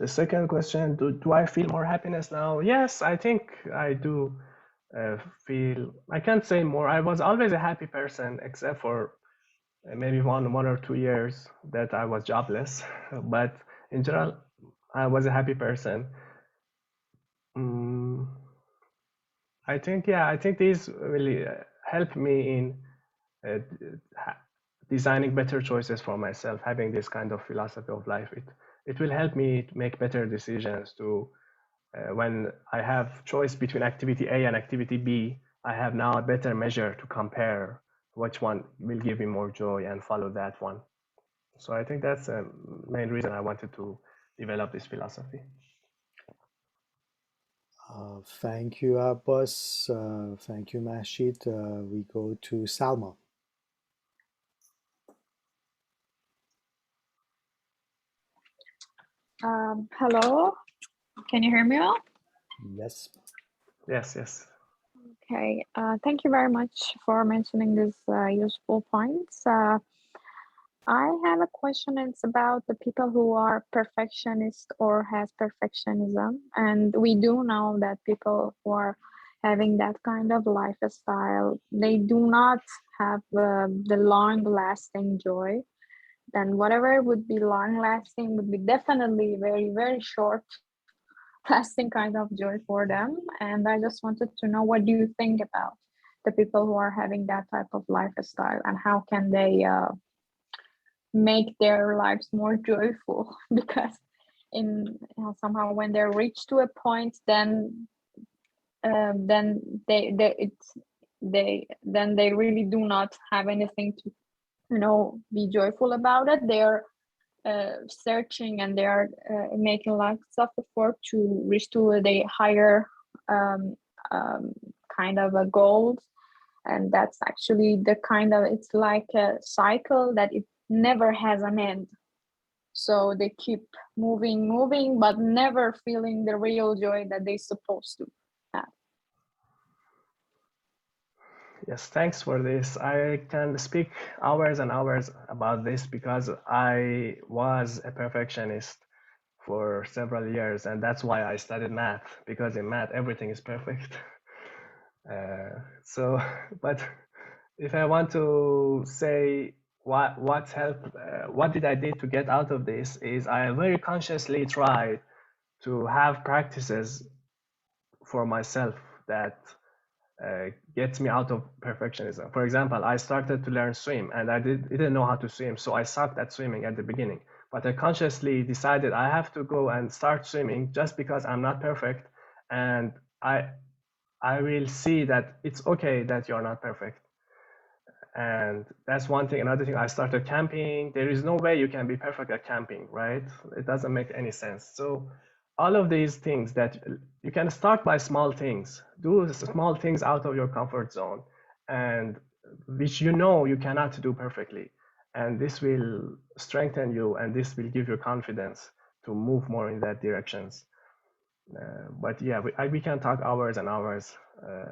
second question, do I feel more happiness now? Yes, I think I do feel, I can't say more. I was always a happy person, except for maybe one or 2 years that I was jobless. But in general, I was a happy person. I think, yeah, I think these really help me in designing better choices for myself. Having this kind of philosophy of life, it will help me to make better decisions. To when I have choice between activity A and activity B, I have now a better measure to compare which one will give me more joy and follow that one. So I think that's the main reason I wanted to develop this philosophy. Thank you, Abbas. Thank you, Mashid. We go to Salma. Hello, can you hear me well? Yes. Yes, yes. Okay, thank you very much for mentioning these useful points. I have a question. It's about the people who are perfectionist or has perfectionism. And we do know that people who are having that kind of lifestyle, they do not have the long-lasting joy. Then whatever would be long-lasting would be definitely very, very short lasting kind of joy for them. And I just wanted to know, what do you think about the people who are having that type of lifestyle, and how can they make their lives more joyful? Because somehow when they're reached to a point, then they really do not have anything to be joyful about it. They're searching, and they are making lots of effort to reach to the higher kind of a goals, and that's actually the kind of, it's like a cycle that it never has an end. So they keep moving, but never feeling the real joy that they're supposed to have. Yes, thanks for this. I can speak hours and hours about this because I was a perfectionist for several years, and that's why I studied math, because in math everything is perfect. But if I want to say what helped, what did I do to get out of this, is I very consciously tried to have practices for myself that gets me out of perfectionism. For example, I started to learn swim and I didn't know how to swim, so I sucked at swimming at the beginning. But I consciously decided I have to go and start swimming just because I'm not perfect, and I will see that it's okay that you're not perfect. And that's one thing. Another thing, I started camping. There is no way you can be perfect at camping, right? It doesn't make any sense. So all of these things that you can start by small things, do small things out of your comfort zone, and which you know you cannot do perfectly. And this will strengthen you, and this will give you confidence to move more in that directions. But yeah, we can talk hours and hours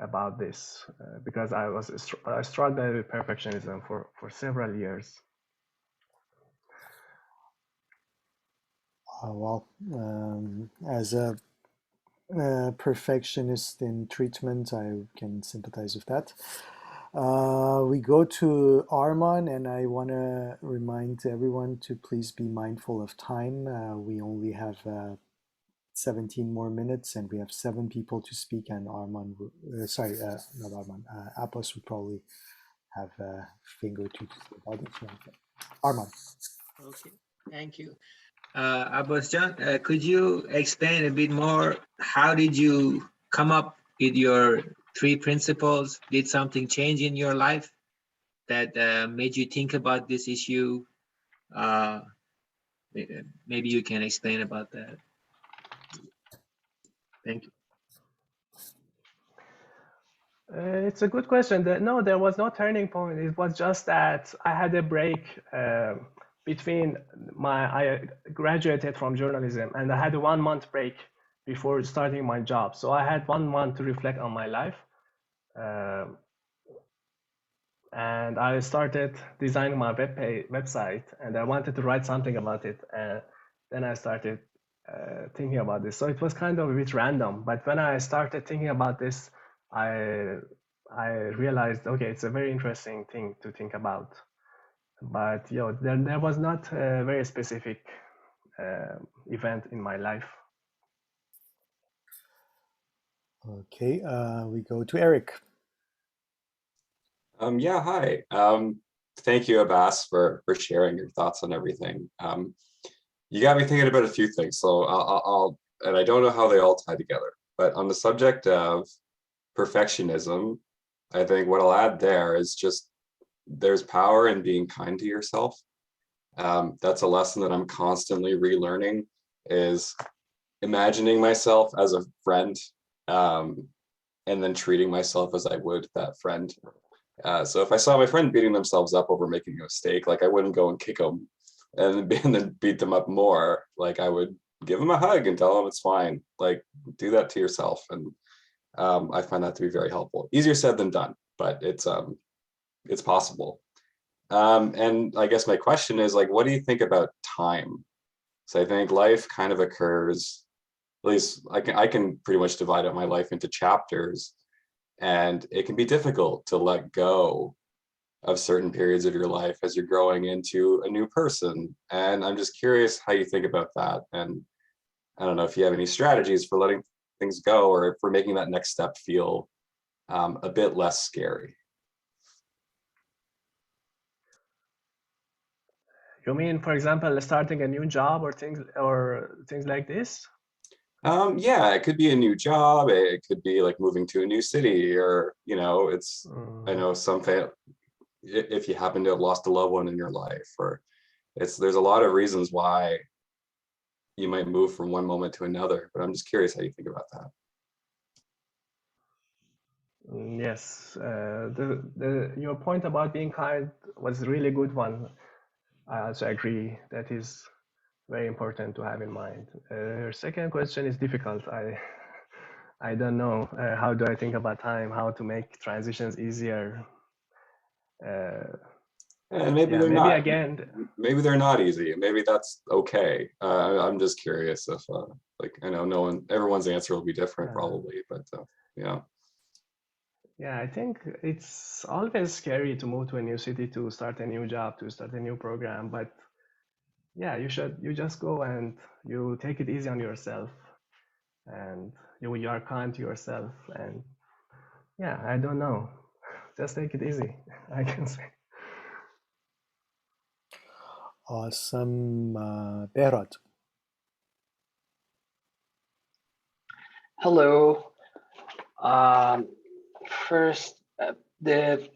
about this because I struggled with perfectionism for several years. Well, as a perfectionist in treatment, I can sympathize with that. We go to Arman, and I want to remind everyone to please be mindful of time. We only have 17 more minutes, and we have 7 people to speak, and Arman, not Arman, Abbas would probably have a finger to say about it. Arman. Okay, thank you. Abbas John, could you explain a bit more? How did you come up with your 3 principles? Did something change in your life that made you think about this issue? Maybe you can explain about that. Thank you. It's a good question. No, there was no turning point. It was just that I had a break between I graduated from journalism and I had a 1 month break before starting my job. So I had 1 month to reflect on my life. And I started designing my website, and I wanted to write something about it. And then I started thinking about this. So it was kind of a bit random, but when I started thinking about this, I realized, okay, it's a very interesting thing to think about. But there was not a very specific event in my life. Okay, we go to Eric. Yeah, hi. Thank you, Abbas, for sharing your thoughts on everything. You got me thinking about a few things. So and I don't know how they all tie together, but on the subject of perfectionism, I think what I'll add there is just there's power in being kind to yourself. That's a lesson that I'm constantly relearning, is imagining myself as a friend, and then treating myself as I would that friend. So if I saw my friend beating themselves up over making a mistake, like I wouldn't go and kick them and then beat them up more. Like I would give them a hug and tell them it's fine. Like do that to yourself. And I find that to be very helpful. Easier said than done, but it's possible. And I guess my question is, like, what do you think about time? So I think life kind of occurs, at least I can pretty much divide up my life into chapters. And it can be difficult to let go of certain periods of your life as you're growing into a new person. And I'm just curious how you think about that. And I don't know if you have any strategies for letting things go, or for making that next step feel a bit less scary. You mean, for example, starting a new job or things like this? Yeah, it could be a new job. It could be like moving to a new city, or it's. I know if you happen to have lost a loved one in your life, or there's a lot of reasons why you might move from one moment to another. But I'm just curious how you think about that. Yes, your point about being kind was a really good one. I also agree that is very important to have in mind. Your second question is difficult. I don't know. How do I think about time? How to make transitions easier? And maybe they're not. Maybe they're not easy. Maybe that's okay. I'm just curious if, I know everyone's answer will be different probably, but yeah. Yeah, I think it's always scary to move to a new city, to start a new job, to start a new program. But yeah, you just go and you take it easy on yourself. And you are kind to yourself, and yeah, I don't know. Just take it easy, I can say. Awesome. Behrad. Hello. Um, First,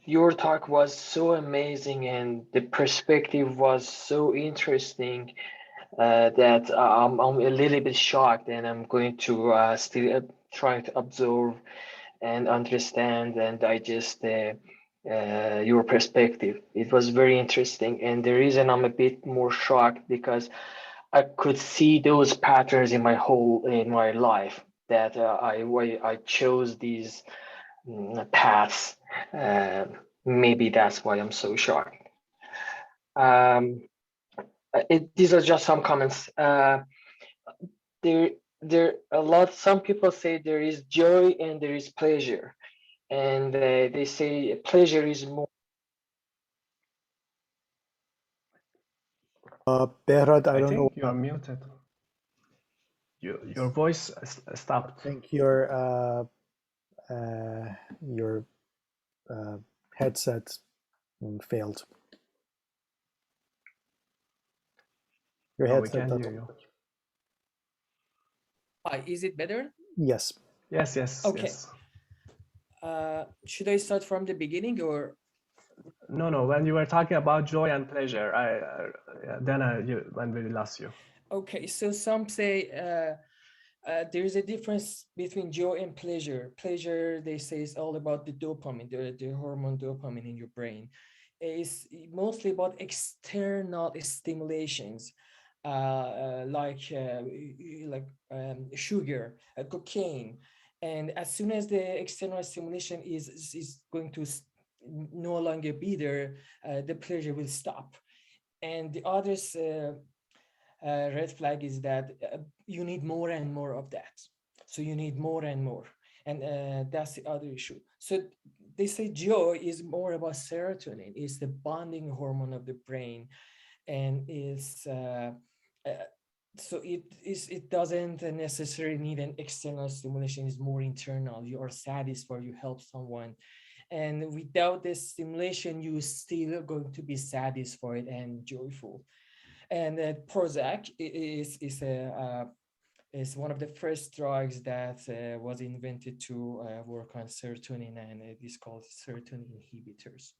your talk was so amazing, and the perspective was so interesting that I'm a little bit shocked, and I'm going to still try to absorb and understand and digest your perspective. It was very interesting, and the reason I'm a bit more shocked because I could see those patterns in my life that I chose these paths. Maybe that's why I'm so shocked. These are just some comments. There a lot. Some people say there is joy and there is pleasure, and they say pleasure is more. Behrad, I I don't know. think you're muted. Your voice stopped. I think your headset failed. Your No, we headset can't hear doesn't you. work. Hi, is it better? Yes. Yes. Okay. Should I start from the beginning or? No. When you were talking about joy and pleasure, when we lost you. Okay, so some say there is a difference between joy and pleasure. Pleasure, they say, is all about the dopamine, the hormone dopamine in your brain. It's mostly about external stimulations, like sugar, cocaine. And as soon as the external stimulation is going to no longer be there, the pleasure will stop. And the others red flag is that you need more and more of that. So you need more and more. And that's the other issue. So they say joy is more about serotonin. It's the bonding hormone of the brain. And so it doesn't necessarily need an external stimulation. It's more internal. You are satisfied, you help someone. And without this stimulation, you're still going to be satisfied and joyful. And Prozac is one of the first drugs that was invented to work on serotonin, and it is called serotonin inhibitors.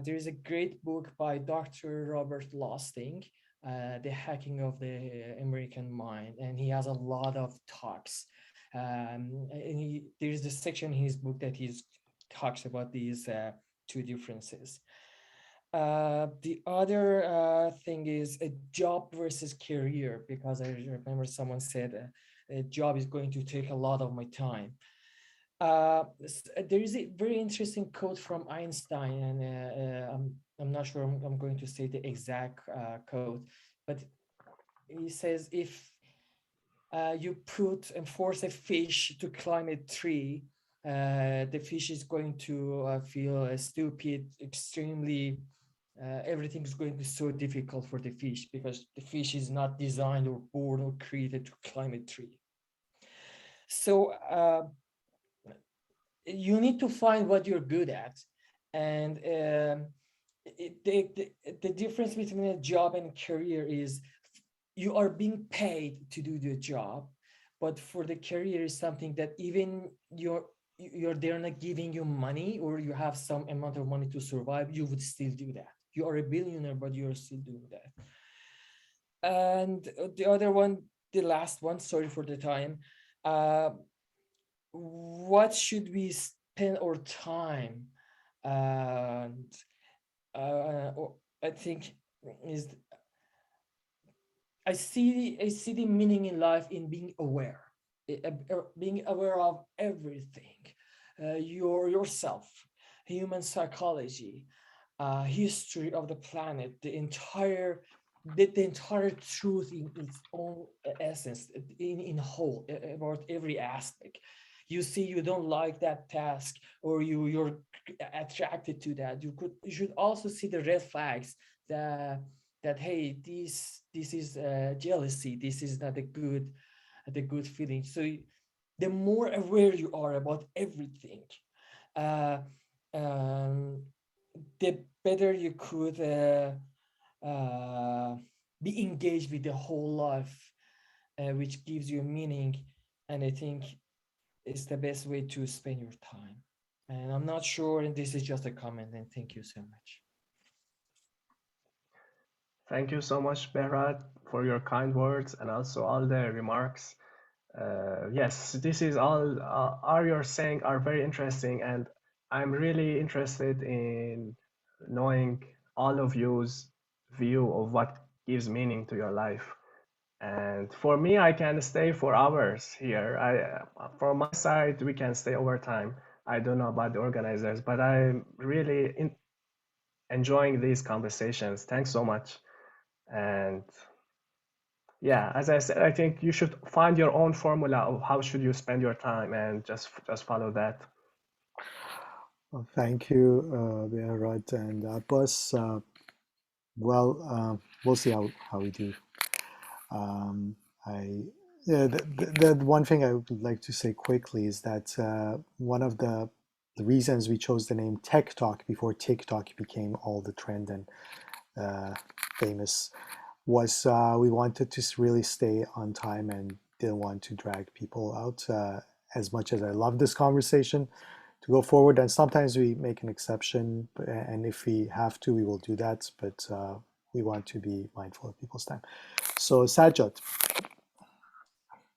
There is a great book by Dr. Robert Lustig, The Hacking of the American Mind, and he has a lot of talks. There's a section in his book that he talks about these two differences. The other thing is a job versus career, because I remember someone said a job is going to take a lot of my time. There is a very interesting quote from Einstein, and I'm not sure I'm going to say the exact quote, but he says if you put and force a fish to climb a tree, the fish is going to feel stupid, extremely. Everything is going to be so difficult for the fish because the fish is not designed or born or created to climb a tree. So you need to find what you're good at. And the difference between a job and career is you are being paid to do the job, but for the career is something that even they're not giving you money or you have some amount of money to survive, you would still do that. You are a billionaire, but you're still doing that. And the other one, the last one, sorry for the time. What should we spend our time? And I think is I see the meaning in life in being aware, being aware of everything, yourself, human psychology, history of the planet, the entire truth in its own essence, in whole, about every aspect. You see, you don't like that task, or you're attracted to that. You should also see the red flags that hey, this is jealousy. This is not a good feeling. So the more aware you are about everything, the better you could be engaged with the whole life, which gives you meaning. And I think it's the best way to spend your time. And I'm not sure, and this is just a comment, and thank you so much. Thank you so much, Behrad, for your kind words and also all the remarks. Yes, this is all you're saying are very interesting, and I'm really interested in knowing all of you's view of what gives meaning to your life. And for me, I can stay for hours here. From my side, we can stay over time. I don't know about the organizers, but I'm really enjoying these conversations. Thanks so much. And yeah, as I said, I think you should find your own formula of how should you spend your time and just follow that. Well, thank you, Behrad and Abbas. We'll see how we do. The one thing I would like to say quickly is that one of the reasons we chose the name Tech Talk before TikTok became all the trend and famous was we wanted to really stay on time and didn't want to drag people out. As much as I love this conversation, to go forward, and sometimes we make an exception, and if we have to, we will do that, but we want to be mindful of people's time. So Sajjad.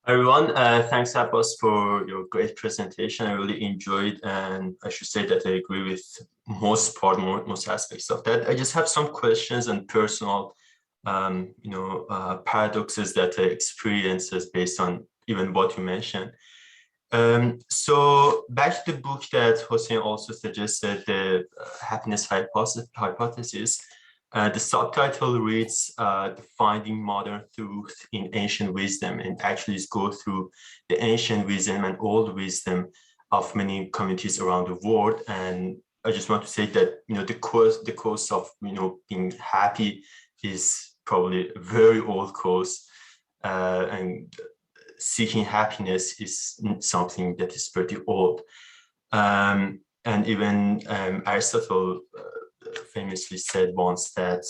Hi everyone, thanks Abbas for your great presentation. I really enjoyed, and I should say that I agree with most aspects of that. I just have some questions and personal paradoxes that I experienced based on even what you mentioned. So back to the book that Hossein also suggested, the happiness hypothesis, the subtitle reads Finding Modern Truth in Ancient Wisdom, and actually go through the ancient wisdom and old wisdom of many communities around the world. And I just want to say that the cause of being happy is probably a very old cause, and seeking happiness is something that is pretty old. And even Aristotle famously said once that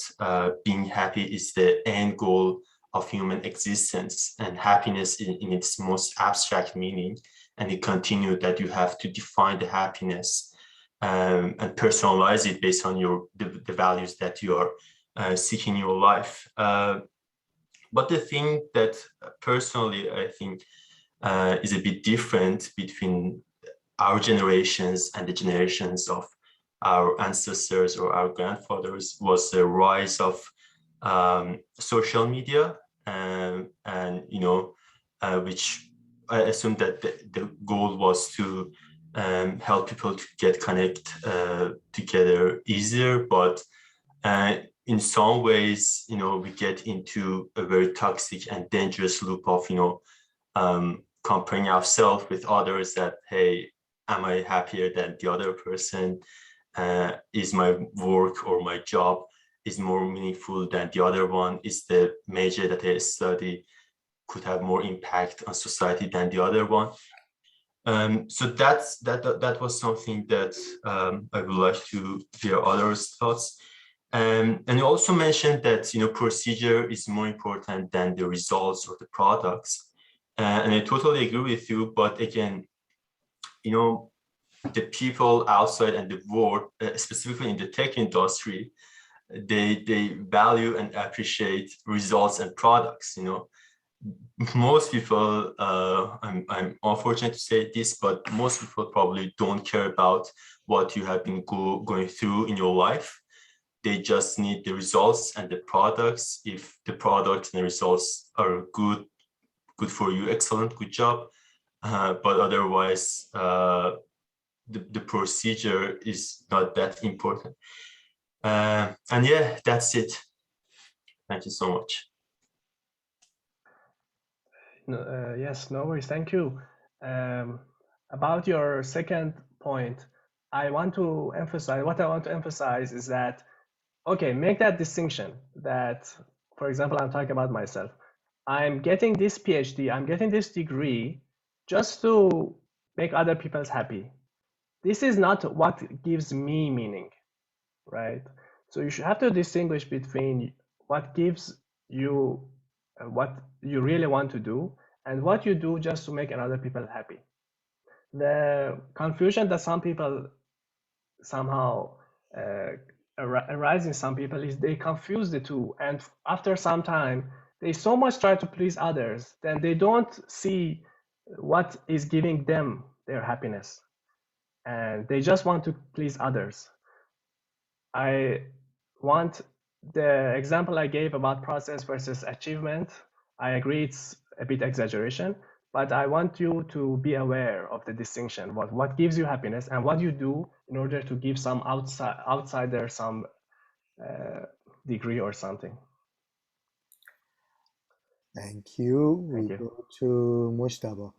being happy is the end goal of human existence, and happiness in its most abstract meaning. And he continued that you have to define the happiness and personalize it based on the values that you are seeking in your life. But the thing that personally I think is a bit different between our generations and the generations of our ancestors or our grandfathers was the rise of social media, which I assume that the goal was to help people to get connect together easier, but in some ways, we get into a very toxic and dangerous loop of, comparing ourselves with others that, hey, am I happier than the other person? Is my work or my job is more meaningful than the other one? Is the major that I study could have more impact on society than the other one? So that was something that I would like to hear others' thoughts. And you also mentioned that procedure is more important than the results or the products, and I totally agree with you. But again, the people outside and the world, specifically in the tech industry, they value and appreciate results and products. Most people, I'm unfortunate to say this, but most people probably don't care about what you have been going through in your life. They just need the results and the products. If the product and the results are good for you, excellent, good job. But otherwise, the procedure is not that important. And yeah, that's it. Thank you so much. Yes, no worries. Thank you. About your second point, what I want to emphasize is that, okay, make that distinction that, for example, I'm talking about myself. I'm getting this PhD, I'm getting this degree just to make other people happy. This is not what gives me meaning, right? So you should have to distinguish between what gives you what you really want to do and what you do just to make other people happy. The confusion that some people somehow arise in some people is they confuse the two, and after some time they so much try to please others then they don't see what is giving them their happiness, and they just want to please others. I want the example I gave about process versus achievement. I agree it's a bit exaggeration, but I want you to be aware of the distinction, what gives you happiness and what you do in order to give some outsider some degree or something. Thank you. Thank We you. go to Mujtaba.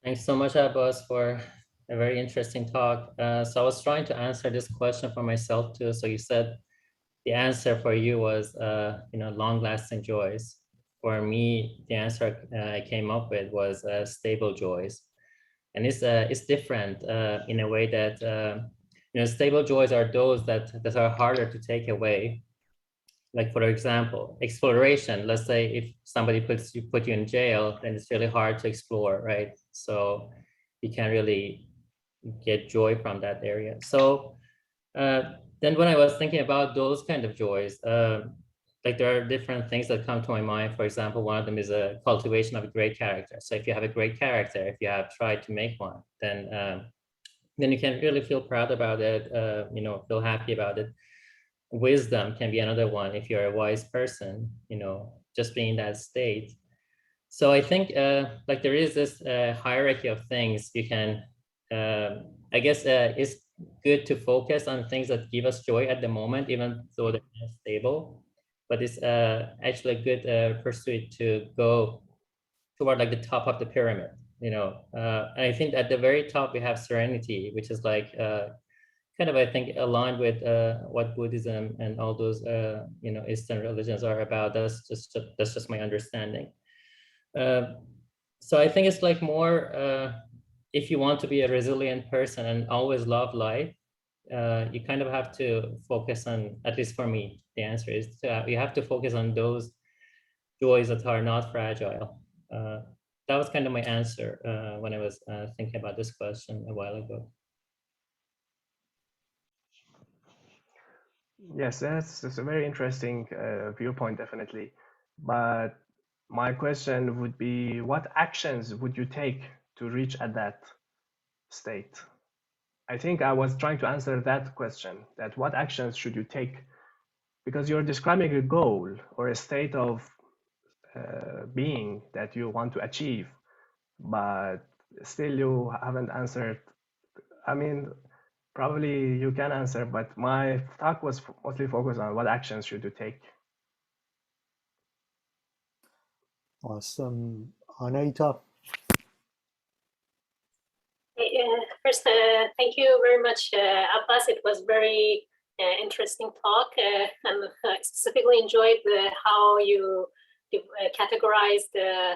Thanks so much, Abbas, for a very interesting talk. So I was trying to answer this question for myself too. So you said the answer for you was, long-lasting joys. For me, the answer I came up with was stable joys, and it's different in a way that stable joys are those that are harder to take away. Like, for example, exploration. Let's say if somebody put you in jail, then it's really hard to explore, right? So you can't really get joy from that area. So then when I was thinking about those kind of joys, like there are different things that come to my mind. For example, one of them is a cultivation of a great character. So if you have a great character, if you have tried to make one, then you can really feel proud about it, feel happy about it. Wisdom can be another one. If you're a wise person, just being in that state. So I think like there is this hierarchy of things you can, I guess it's good to focus on things that give us joy at the moment, even though they're not stable. But it's actually a good pursuit to go toward like the top of the pyramid, and I think at the very top we have serenity, which is like kind of, I think, aligned with what Buddhism and all those Eastern religions are about. That's just my understanding. So I think it's like more if you want to be a resilient person and always love life, you kind of have to focus on, at least for me, the answer is you have to focus on those joys that are not fragile. That was kind of my answer when I was thinking about this question a while ago. Yes, that's a very interesting viewpoint, definitely. But my question would be, what actions would you take to reach at that state? I think I was trying to answer that question, that what actions should you take? Because you're describing a goal or a state of being that you want to achieve, but still you haven't answered. I mean, probably you can answer, but my talk was mostly focused on what actions should you take. Awesome. Anaita. First, thank you very much, Abbas. It was very interesting talk. And I specifically enjoyed how you categorized the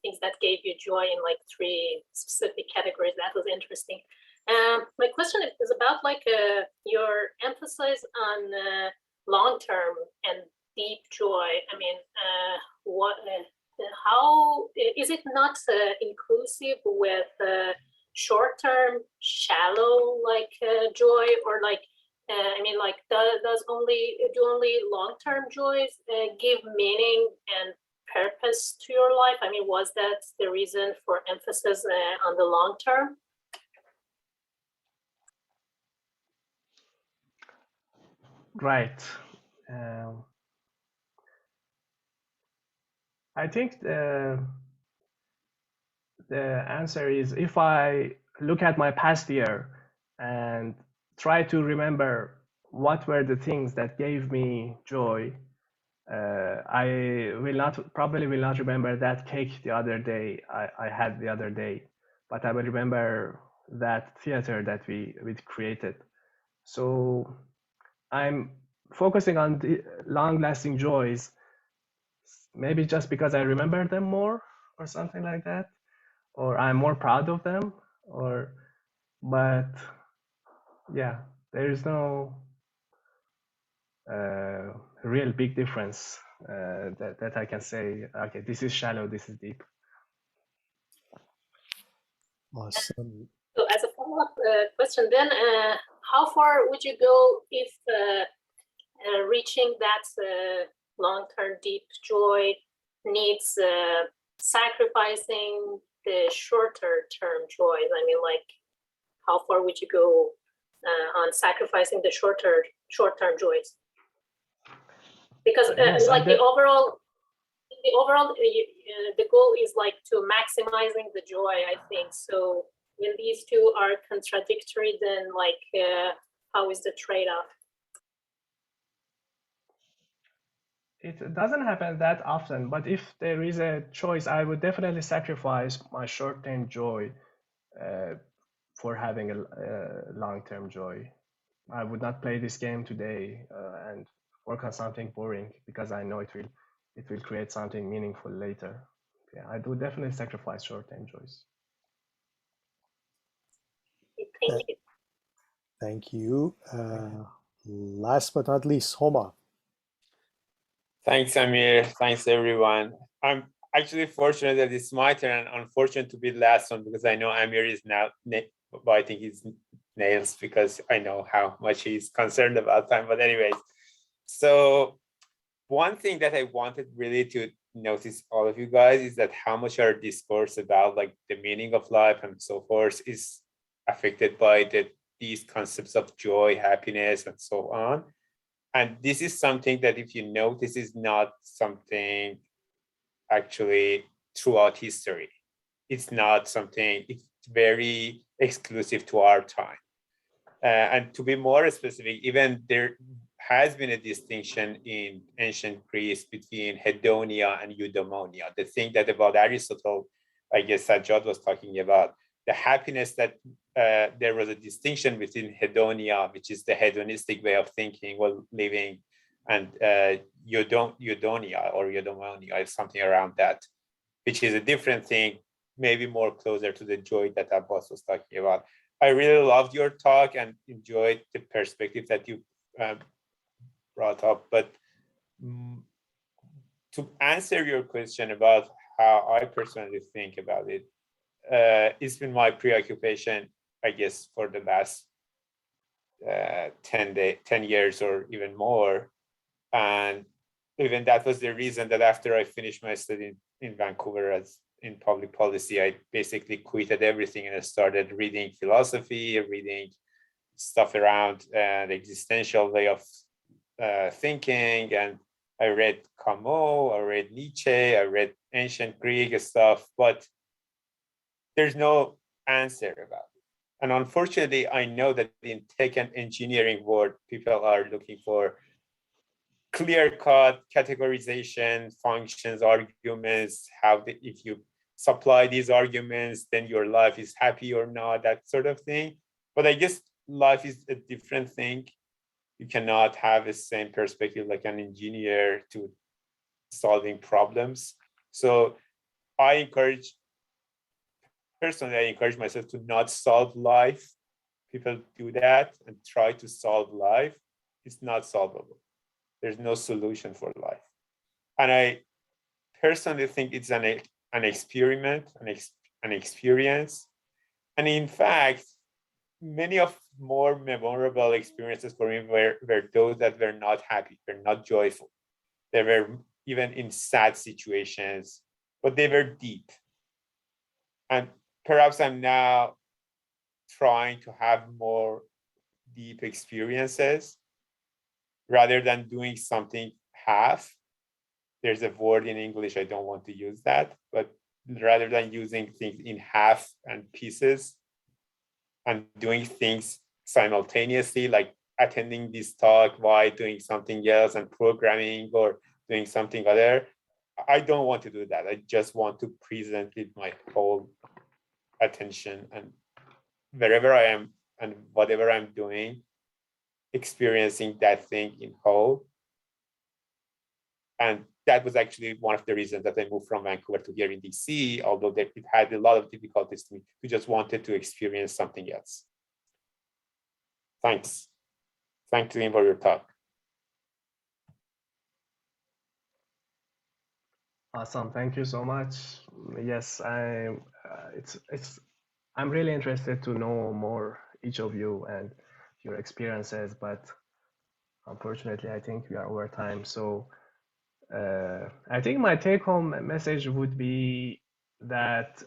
things that gave you joy in like 3 specific categories. That was interesting. My question is about like your emphasis on long-term and deep joy. I mean, how is it not inclusive with short-term, shallow like joy, or like I mean, like do only long-term joys give meaning and purpose to your life? I mean, was that the reason for emphasis on the long term? Right. I think the answer is, if I look at my past year and try to remember what were the things that gave me joy, I probably will not remember that cake the other day I had the other day, but I will remember that theater that we created. So I'm focusing on the long-lasting joys, maybe just because I remember them more, or something like that, or I'm more proud of them, but yeah, there is no real big difference that I can say, okay, this is shallow, this is deep. Awesome. So as a follow-up question then, how far would you go if reaching that long-term deep joy needs sacrificing the shorter-term joys? I mean, like, how far would you go on sacrificing the short-term joys? Because Yes, like the overall the goal is like to maximizing the joy, I think. So when these two are contradictory, then like how is the trade-off? It doesn't happen that often, but if there is a choice, I would definitely sacrifice my short-term joy for having a long-term joy. I would not play this game today and work on something boring because I know it will create something meaningful later. Yeah, I do definitely sacrifice short-term joys. Thank you. Thank you. Last but not least, Homa. Thanks, Amir. Thanks, everyone. I'm actually fortunate that it's my turn and unfortunate to be the last one because I know Amir is now biting his nails because I know how much he's concerned about time. But anyways, so one thing that I wanted really to notice all of you guys is that how much our discourse about like the meaning of life and so forth is affected by these concepts of joy, happiness, and so on. And this is something that if you know, this is not something actually throughout history. It's not something, it's very exclusive to our time. And to be more specific, even there has been a distinction in ancient Greece between hedonia and eudaimonia. The thing that about Aristotle, I guess Sajjad was talking about, the happiness that there was a distinction between hedonia, which is the hedonistic way of thinking or living, and eudonia or eudaimonia, is something around that, which is a different thing, maybe more closer to the joy that Abbas was talking about. I really loved your talk and enjoyed the perspective that you brought up. But to answer your question about how I personally think about it, it's been my preoccupation, I guess, for the last 10 years or even more. And even that was the reason that after I finished my study in Vancouver in public policy, I basically quitted everything and I started reading philosophy, reading stuff around the existential way of thinking. And I read Camus, I read Nietzsche, I read ancient Greek stuff, but there's no answer about it. And unfortunately, I know that in tech and engineering world, people are looking for clear-cut categorization, functions, arguments, if you supply these arguments, then your life is happy or not, that sort of thing. But I guess life is a different thing. You cannot have the same perspective like an engineer to solving problems. So personally, I encourage myself to not solve life. People do that and try to solve life. It's not solvable. There's no solution for life. And I personally think it's an experiment, an experience. And in fact, many of more memorable experiences for me were those that were not happy, were not joyful. They were even in sad situations, but they were deep. And perhaps I'm now trying to have more deep experiences rather than doing something half. There's a word in English, I don't want to use that, but rather than using things in half and pieces and doing things simultaneously, like attending this talk while doing something else and programming or doing something other, I don't want to do that. I just want to present with my whole attention and wherever I am and whatever I'm doing, experiencing that thing in whole. And that was actually one of the reasons that I moved from Vancouver to here in DC, although it had a lot of difficulties to me. We just wanted to experience something else. Thanks. Thank you for your talk. Awesome, thank you so much. Yes, I'm really interested to know more each of you and your experiences, but unfortunately I think we are over time. So I think my take-home message would be that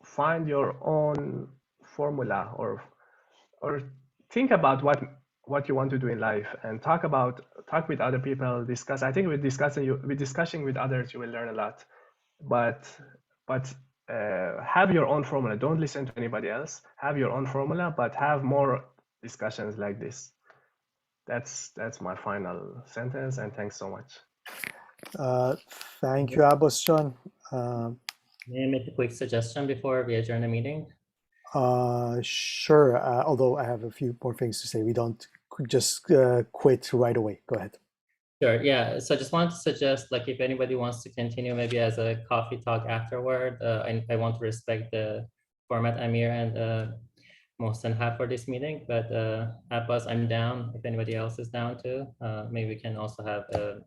find your own formula, or think about what you want to do in life, and talk with other people, discuss. I think with discussing with others, you will learn a lot. But have your own formula. Don't listen to anybody else. Have your own formula, but have more discussions like this. That's my final sentence, and thanks so much. Thank you, Abbas John. May I make a quick suggestion before we adjourn the meeting? Sure, although I have a few more things to say. We don't just quit right away. Go ahead. Sure, yeah. So I just wanted to suggest, like, if anybody wants to continue maybe as a coffee talk afterward, I want to respect the format Amir and Mohsen have for this meeting, but Abbas, I'm down. If anybody else is down too, maybe we can also have a,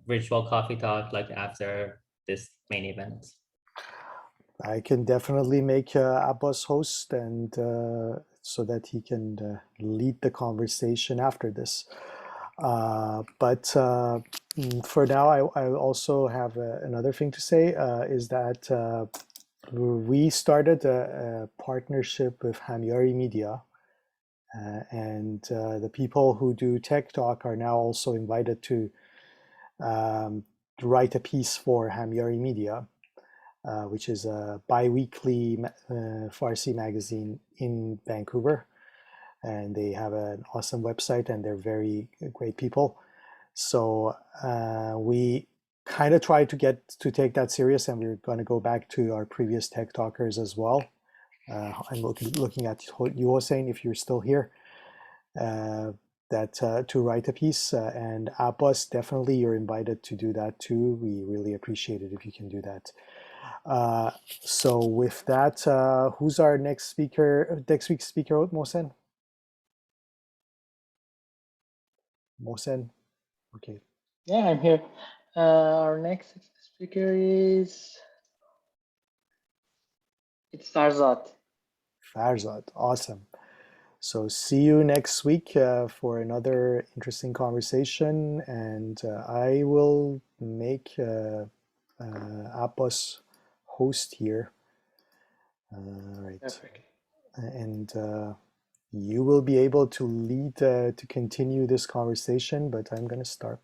virtual coffee talk like after this main event. I can definitely make Abbas host, and so that he can lead the conversation after this. But for now, I also have another thing to say, is that we started a partnership with Hamyari Media, and the people who do Tech Talk are now also invited to write a piece for Hamyari Media, which is a bi-weekly Farsi magazine in Vancouver. And they have an awesome website, and they're very great people. So we kind of try to take that serious, and we're going to go back to our previous Tech Talkers as well. I'm looking at you, Hossein, if you're still here, to write a piece. And Abbas, definitely you're invited to do that too. We really appreciate it if you can do that. So with that, who's our next week's speaker, Mohsen? Mohsen? Okay. Yeah, I'm here. Our next speaker it's Farzad. Farzad, awesome. So see you next week for another interesting conversation, and I will make Abbas host here. Right. Perfect. And you will be able to lead to continue this conversation, but I'm going to start